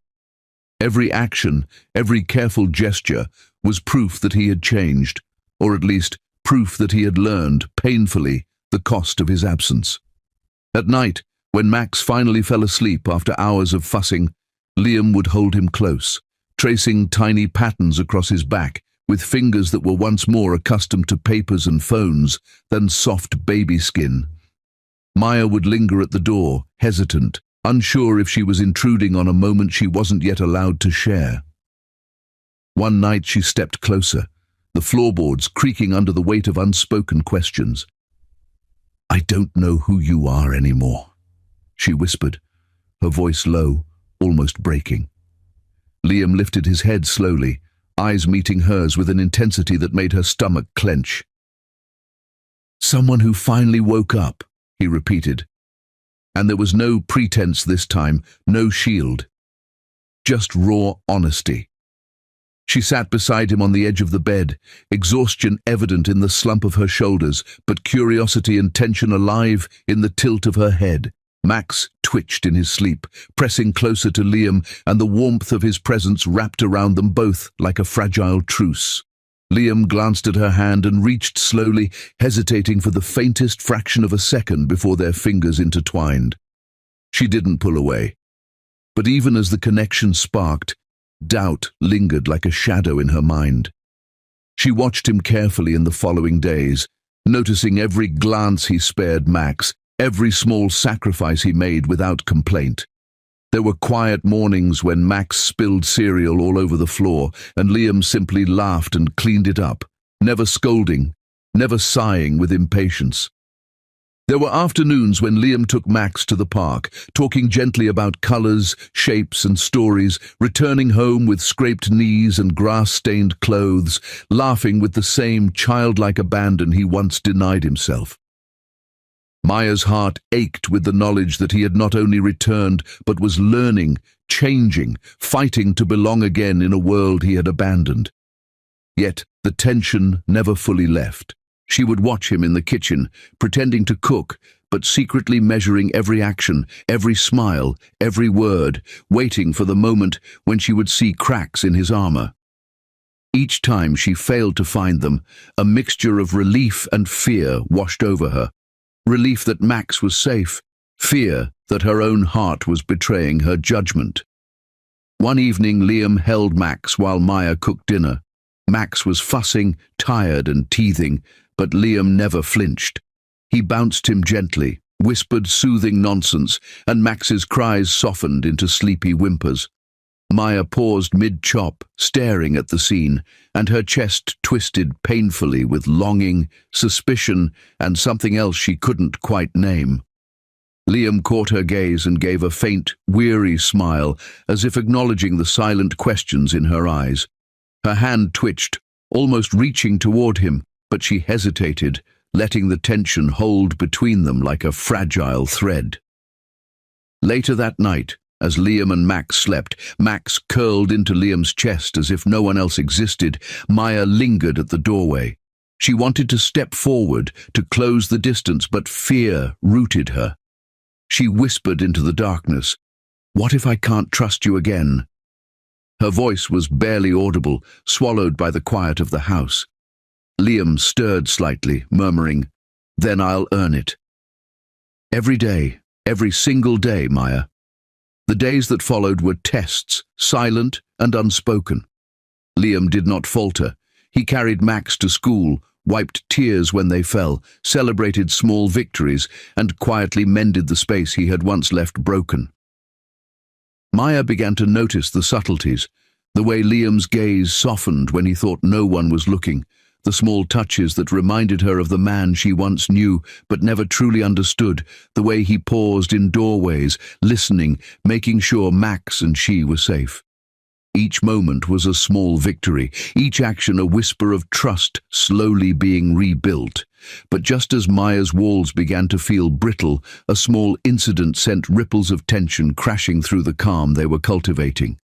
Every action, every careful gesture, was proof that he had changed, or at least proof that he had learned, painfully, the cost of his absence. At night, when Max finally fell asleep after hours of fussing, Liam would hold him close, tracing tiny patterns across his back, with fingers that were once more accustomed to papers and phones than soft baby skin. Maya would linger at the door, hesitant, unsure if she was intruding on a moment she wasn't yet allowed to share. One night she stepped closer, the floorboards creaking under the weight of unspoken questions. "I don't know who you are anymore," she whispered, her voice low, almost breaking. Liam lifted his head slowly, eyes meeting hers with an intensity that made her stomach clench. "Someone who finally woke up," he repeated. And there was no pretense this time, no shield. Just raw honesty. She sat beside him on the edge of the bed, exhaustion evident in the slump of her shoulders, but curiosity and tension alive in the tilt of her head. Max twitched in his sleep, pressing closer to Liam, and the warmth of his presence wrapped around them both like a fragile truce. Liam glanced at her hand and reached slowly, hesitating for the faintest fraction of a second before their fingers intertwined. She didn't pull away. But even as the connection sparked, doubt lingered like a shadow in her mind. She watched him carefully in the following days, noticing every glance he spared Max, every small sacrifice he made without complaint. There were quiet mornings when Max spilled cereal all over the floor, and Liam simply laughed and cleaned it up, never scolding, never sighing with impatience. There were afternoons when Liam took Max to the park, talking gently about colors, shapes, and stories, returning home with scraped knees and grass-stained clothes, laughing with the same childlike abandon he once denied himself. Maya's heart ached with the knowledge that he had not only returned, but was learning, changing, fighting to belong again in a world he had abandoned. Yet the tension never fully left. She would watch him in the kitchen, pretending to cook, but secretly measuring every action, every smile, every word, waiting for the moment when she would see cracks in his armor. Each time she failed to find them, a mixture of relief and fear washed over her. Relief that Max was safe, fear that her own heart was betraying her judgment. One evening Liam held Max while Maya cooked dinner. Max was fussing, tired and teething, but Liam never flinched. He bounced him gently, whispered soothing nonsense, and Max's cries softened into sleepy whimpers. Maya paused mid-chop, staring at the scene, and her chest twisted painfully with longing, suspicion, and something else she couldn't quite name. Liam caught her gaze and gave a faint, weary smile, as if acknowledging the silent questions in her eyes. Her hand twitched, almost reaching toward him, but she hesitated, letting the tension hold between them like a fragile thread. Later that night, as Liam and Max slept, Max curled into Liam's chest as if no one else existed. Maya lingered at the doorway. She wanted to step forward, to close the distance, but fear rooted her. She whispered into the darkness, "What if I can't trust you again?" Her voice was barely audible, swallowed by the quiet of the house. Liam stirred slightly, murmuring, "Then I'll earn it." Every day, every single day, Maya. The days that followed were tests, silent and unspoken. Liam did not falter. He carried Max to school, wiped tears when they fell, celebrated small victories, and quietly mended the space he had once left broken. Maya began to notice the subtleties, the way Liam's gaze softened when he thought no one was looking, the small touches that reminded her of the man she once knew but never truly understood, the way he paused in doorways, listening, making sure Max and she were safe. Each moment was a small victory, each action a whisper of trust slowly being rebuilt. But just as Maya's walls began to feel brittle, a small incident sent ripples of tension crashing through the calm they were cultivating.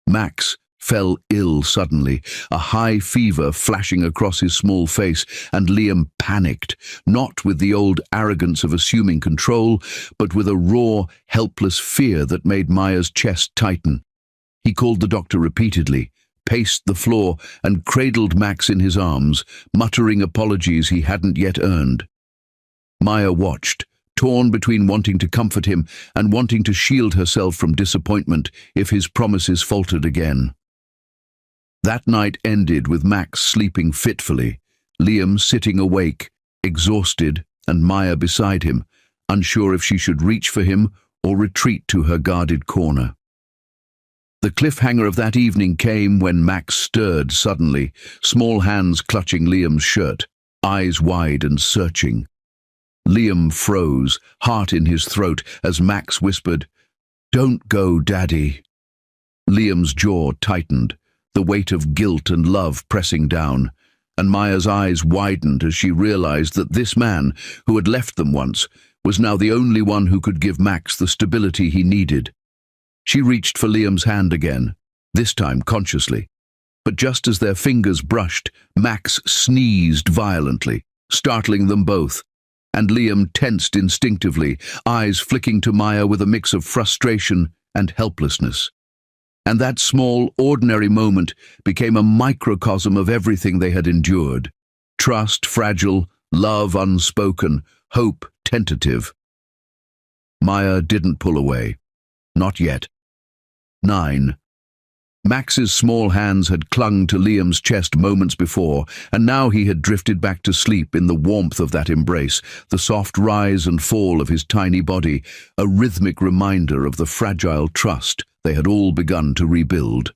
Max fell ill suddenly, a high fever flashing across his small face, and Liam panicked, not with the old arrogance of assuming control, but with a raw, helpless fear that made Maya's chest tighten. He called the doctor repeatedly, paced the floor, and cradled Max in his arms, muttering apologies he hadn't yet earned. Maya watched, torn between wanting to comfort him and wanting to shield herself from disappointment if his promises faltered again. That night ended with Max sleeping fitfully, Liam sitting awake, exhausted, and Maya beside him, unsure if she should reach for him or retreat to her guarded corner. The cliffhanger of that evening came when Max stirred suddenly, small hands clutching Liam's shirt, eyes wide and searching. Liam froze, heart in his throat, as Max whispered, "Don't go, Daddy." Liam's jaw tightened, the weight of guilt and love pressing down, and Maya's eyes widened as she realized that this man, who had left them once, was now the only one who could give Max the stability he needed. She reached for Liam's hand again, this time consciously. But just as their fingers brushed, Max sneezed violently, startling them both, and Liam tensed instinctively, eyes flicking to Maya with a mix of frustration and helplessness. And that small, ordinary moment became a microcosm of everything they had endured. Trust fragile, love unspoken, hope tentative. Maya didn't pull away. Not yet. 9. Max's small hands had clung to Liam's chest moments before, and now he had drifted back to sleep in the warmth of that embrace, the soft rise and fall of his tiny body, a rhythmic reminder of the fragile trust they had all begun to rebuild.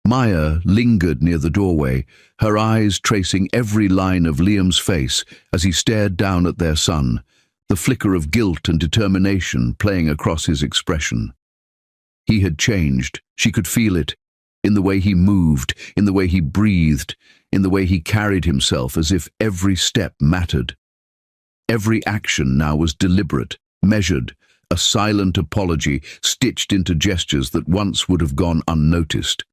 Maya lingered near the doorway, her eyes tracing every line of Liam's face as he stared down at their son, the flicker of guilt and determination playing across his expression. He had changed, she could feel it, in the way he moved, in the way he breathed, in the way he carried himself as if every step mattered. Every action now was deliberate, measured, a silent apology stitched into gestures that once would have gone unnoticed.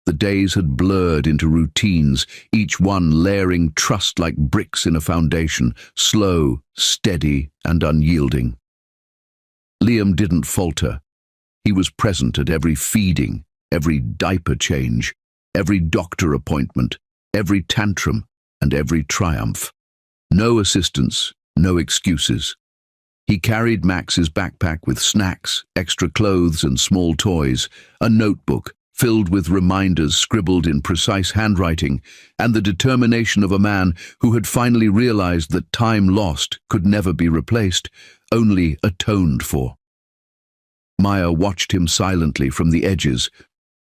The days had blurred into routines, each one layering trust like bricks in a foundation, slow, steady, and unyielding. Liam didn't falter. He was present at every feeding, every diaper change, every doctor appointment, every tantrum, and every triumph. No assistance, no excuses. He carried Max's backpack with snacks, extra clothes, and small toys, a notebook filled with reminders scribbled in precise handwriting, and the determination of a man who had finally realized that time lost could never be replaced, only atoned for. Maya watched him silently from the edges,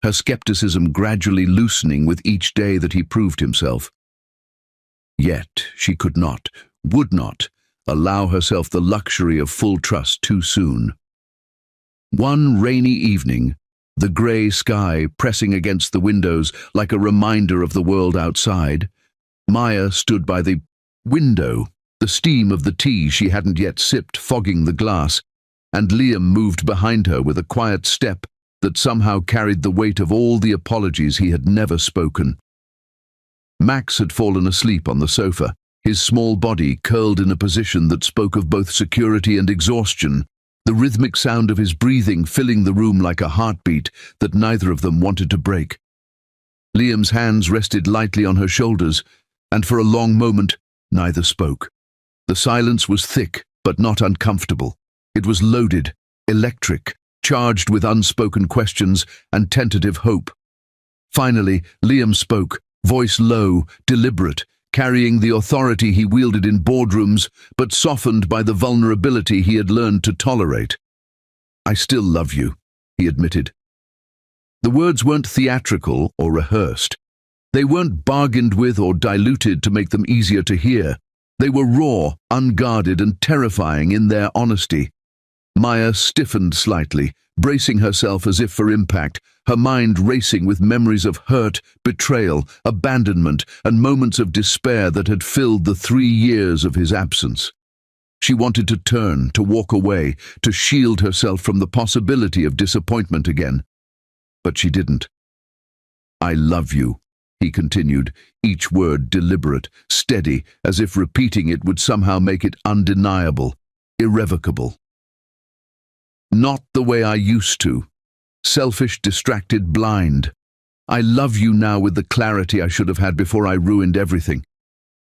her skepticism gradually loosening with each day that he proved himself. Yet she could not, would not, allow herself the luxury of full trust too soon. One rainy evening, the grey sky pressing against the windows like a reminder of the world outside, Maya stood by the window, the steam of the tea she hadn't yet sipped fogging the glass, and Liam moved behind her with a quiet step that somehow carried the weight of all the apologies he had never spoken. Max had fallen asleep on the sofa, his small body curled in a position that spoke of both security and exhaustion, the rhythmic sound of his breathing filling the room like a heartbeat that neither of them wanted to break. Liam's hands rested lightly on her shoulders, and for a long moment, neither spoke. The silence was thick, but not uncomfortable. It was loaded, electric, charged with unspoken questions and tentative hope. Finally, Liam spoke, voice low, deliberate, carrying the authority he wielded in boardrooms, but softened by the vulnerability he had learned to tolerate. "I still love you," he admitted. The words weren't theatrical or rehearsed. They weren't bargained with or diluted to make them easier to hear. They were raw, unguarded, and terrifying in their honesty. Maya stiffened slightly, bracing herself as if for impact, her mind racing with memories of hurt, betrayal, abandonment, and moments of despair that had filled the 3 years of his absence. She wanted to turn, to walk away, to shield herself from the possibility of disappointment again. But she didn't. "I love you," he continued, each word deliberate, steady, as if repeating it would somehow make it undeniable, irrevocable. "Not the way I used to. Selfish, distracted, blind. I love you now with the clarity I should have had before I ruined everything.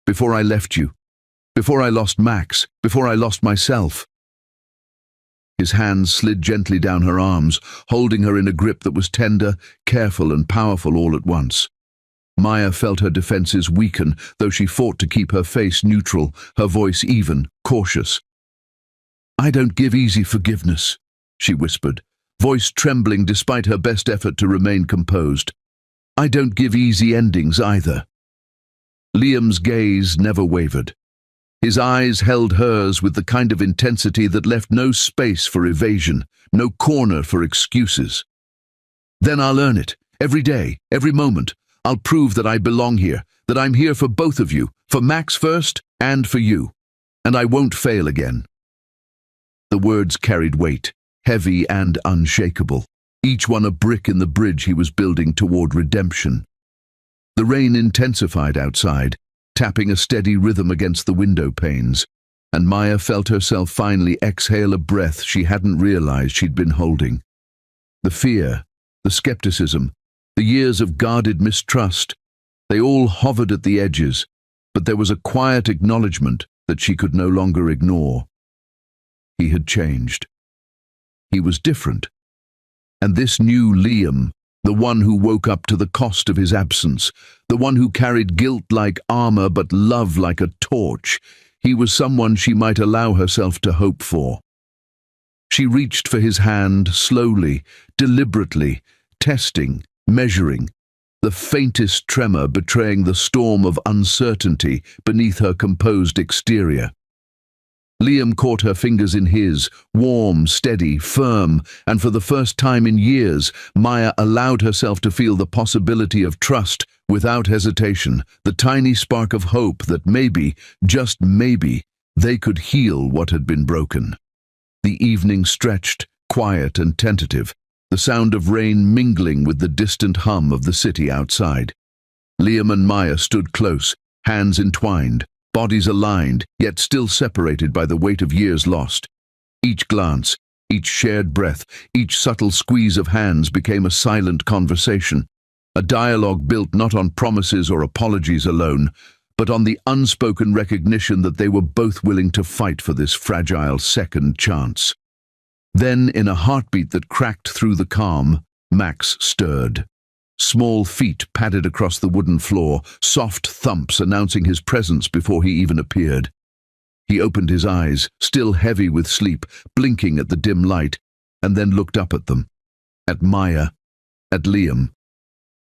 Before I left you. Before I lost Max. Before I lost myself." His hands slid gently down her arms, holding her in a grip that was tender, careful, and powerful all at once. Maya felt her defenses weaken, though she fought to keep her face neutral, her voice even, cautious. "I don't give easy forgiveness," she whispered, voice trembling despite her best effort to remain composed. "I don't give easy endings either." Liam's gaze never wavered. His eyes held hers with the kind of intensity that left no space for evasion, no corner for excuses. Then I'll earn it. Every day, every moment. I'll prove that I belong here, that I'm here for both of you, for Max first and for you. And I won't fail again." The words carried weight, heavy and unshakable, each one a brick in the bridge he was building toward redemption. The rain intensified outside, tapping a steady rhythm against the window panes, and Maya felt herself finally exhale a breath she hadn't realized she'd been holding. The fear, the skepticism, the years of guarded mistrust, they all hovered at the edges, but there was a quiet acknowledgement that she could no longer ignore. He had changed. He was different. And this new Liam, the one who woke up to the cost of his absence, the one who carried guilt like armor but love like a torch, he was someone she might allow herself to hope for. She reached for his hand slowly, deliberately, testing, measuring, the faintest tremor betraying the storm of uncertainty beneath her composed exterior. Liam caught her fingers in his, warm, steady, firm, and for the first time in years, Maya allowed herself to feel the possibility of trust without hesitation, the tiny spark of hope that maybe, just maybe, they could heal what had been broken. The evening stretched, quiet and tentative, the sound of rain mingling with the distant hum of the city outside. Liam and Maya stood close, hands entwined, bodies aligned, yet still separated by the weight of years lost. Each glance, each shared breath, each subtle squeeze of hands became a silent conversation, a dialogue built not on promises or apologies alone, but on the unspoken recognition that they were both willing to fight for this fragile second chance. Then, in a heartbeat that cracked through the calm, Max stirred. Small feet padded across the wooden floor, soft thumps announcing his presence before he even appeared. He opened his eyes, still heavy with sleep, blinking at the dim light, and then looked up at them, at Maya, at Liam.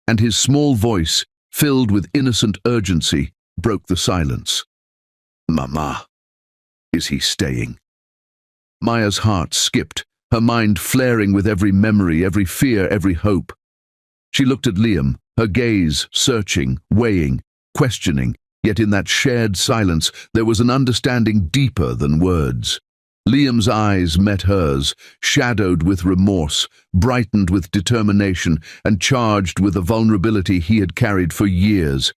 And his small voice, filled with innocent urgency, broke the silence. "Mama, is he staying?" Maya's heart skipped, her mind flaring with every memory, every fear, every hope. She looked at Liam, her gaze searching, weighing, questioning, yet in that shared silence there was an understanding deeper than words. Liam's eyes met hers, shadowed with remorse, brightened with determination, and charged with a vulnerability he had carried for years.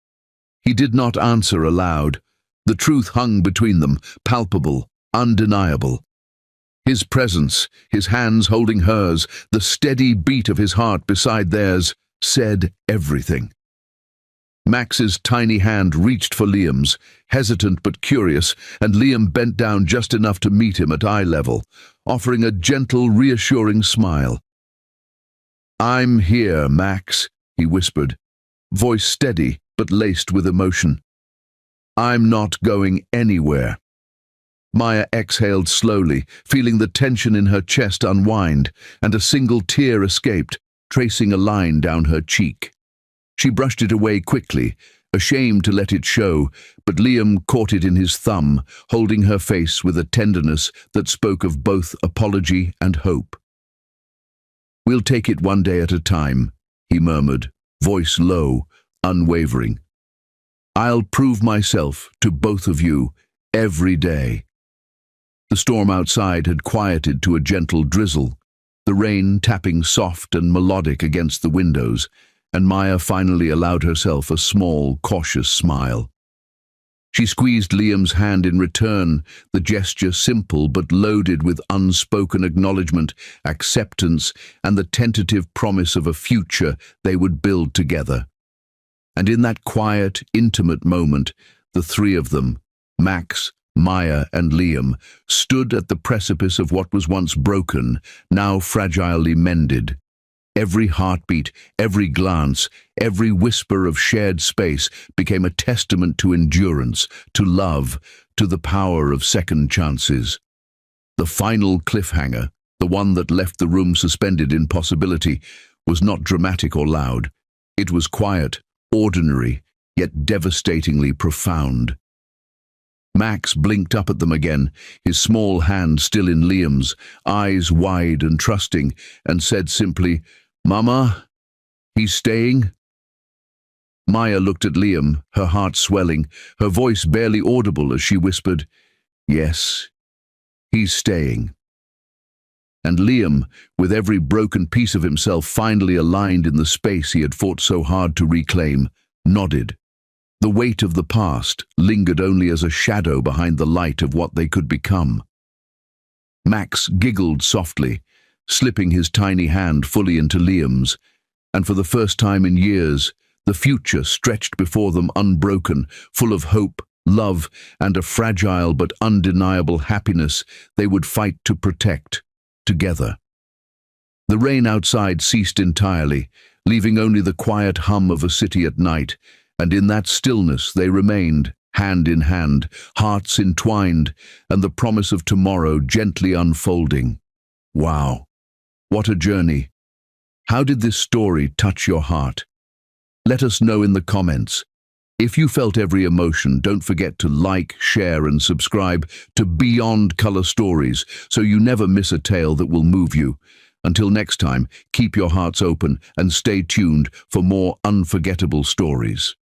He did not answer aloud. The truth hung between them, palpable, undeniable. His presence, his hands holding hers, the steady beat of his heart beside theirs, said everything. Max's tiny hand reached for Liam's, hesitant but curious, and Liam bent down just enough to meet him at eye level, offering a gentle, reassuring smile. "I'm here, Max," he whispered, voice steady but laced with emotion. "I'm not going anywhere." Maya exhaled slowly, feeling the tension in her chest unwind, and a single tear escaped, tracing a line down her cheek. She brushed it away quickly, ashamed to let it show, but Liam caught it in his thumb, holding her face with a tenderness that spoke of both apology and hope. "We'll take it one day at a time," he murmured, voice low, unwavering. "I'll prove myself to both of you every day." The storm outside had quieted to a gentle drizzle, the rain tapping soft and melodic against the windows, and Maya finally allowed herself a small, cautious smile. She squeezed Liam's hand in return, the gesture simple but loaded with unspoken acknowledgement, acceptance, and the tentative promise of a future they would build together. And in that quiet, intimate moment, the three of them, Max, Maya and Liam, stood at the precipice of what was once broken, now fragilely mended. Every heartbeat, every glance, every whisper of shared space became a testament to endurance, to love, to the power of second chances. The final cliffhanger, the one that left the room suspended in possibility, was not dramatic or loud. It was quiet, ordinary, yet devastatingly profound. Max blinked up at them again, his small hand still in Liam's, eyes wide and trusting, and said simply, Mama, he's staying? Maya looked at Liam, her heart swelling, her voice barely audible as she whispered, "Yes, he's staying." And Liam, with every broken piece of himself finally aligned in the space he had fought so hard to reclaim, nodded. The weight of the past lingered only as a shadow behind the light of what they could become. Max giggled softly, slipping his tiny hand fully into Liam's, and for the first time in years, the future stretched before them unbroken, full of hope, love, and a fragile but undeniable happiness they would fight to protect, together. The rain outside ceased entirely, leaving only the quiet hum of a city at night, and in that stillness they remained, hand in hand, hearts entwined, and the promise of tomorrow gently unfolding. Wow, what a journey! How did this story touch your heart? Let us know in the comments. If you felt every emotion, don't forget to like, share, and subscribe to Beyond Color Stories so you never miss a tale that will move you. Until next time, keep your hearts open and stay tuned for more unforgettable stories.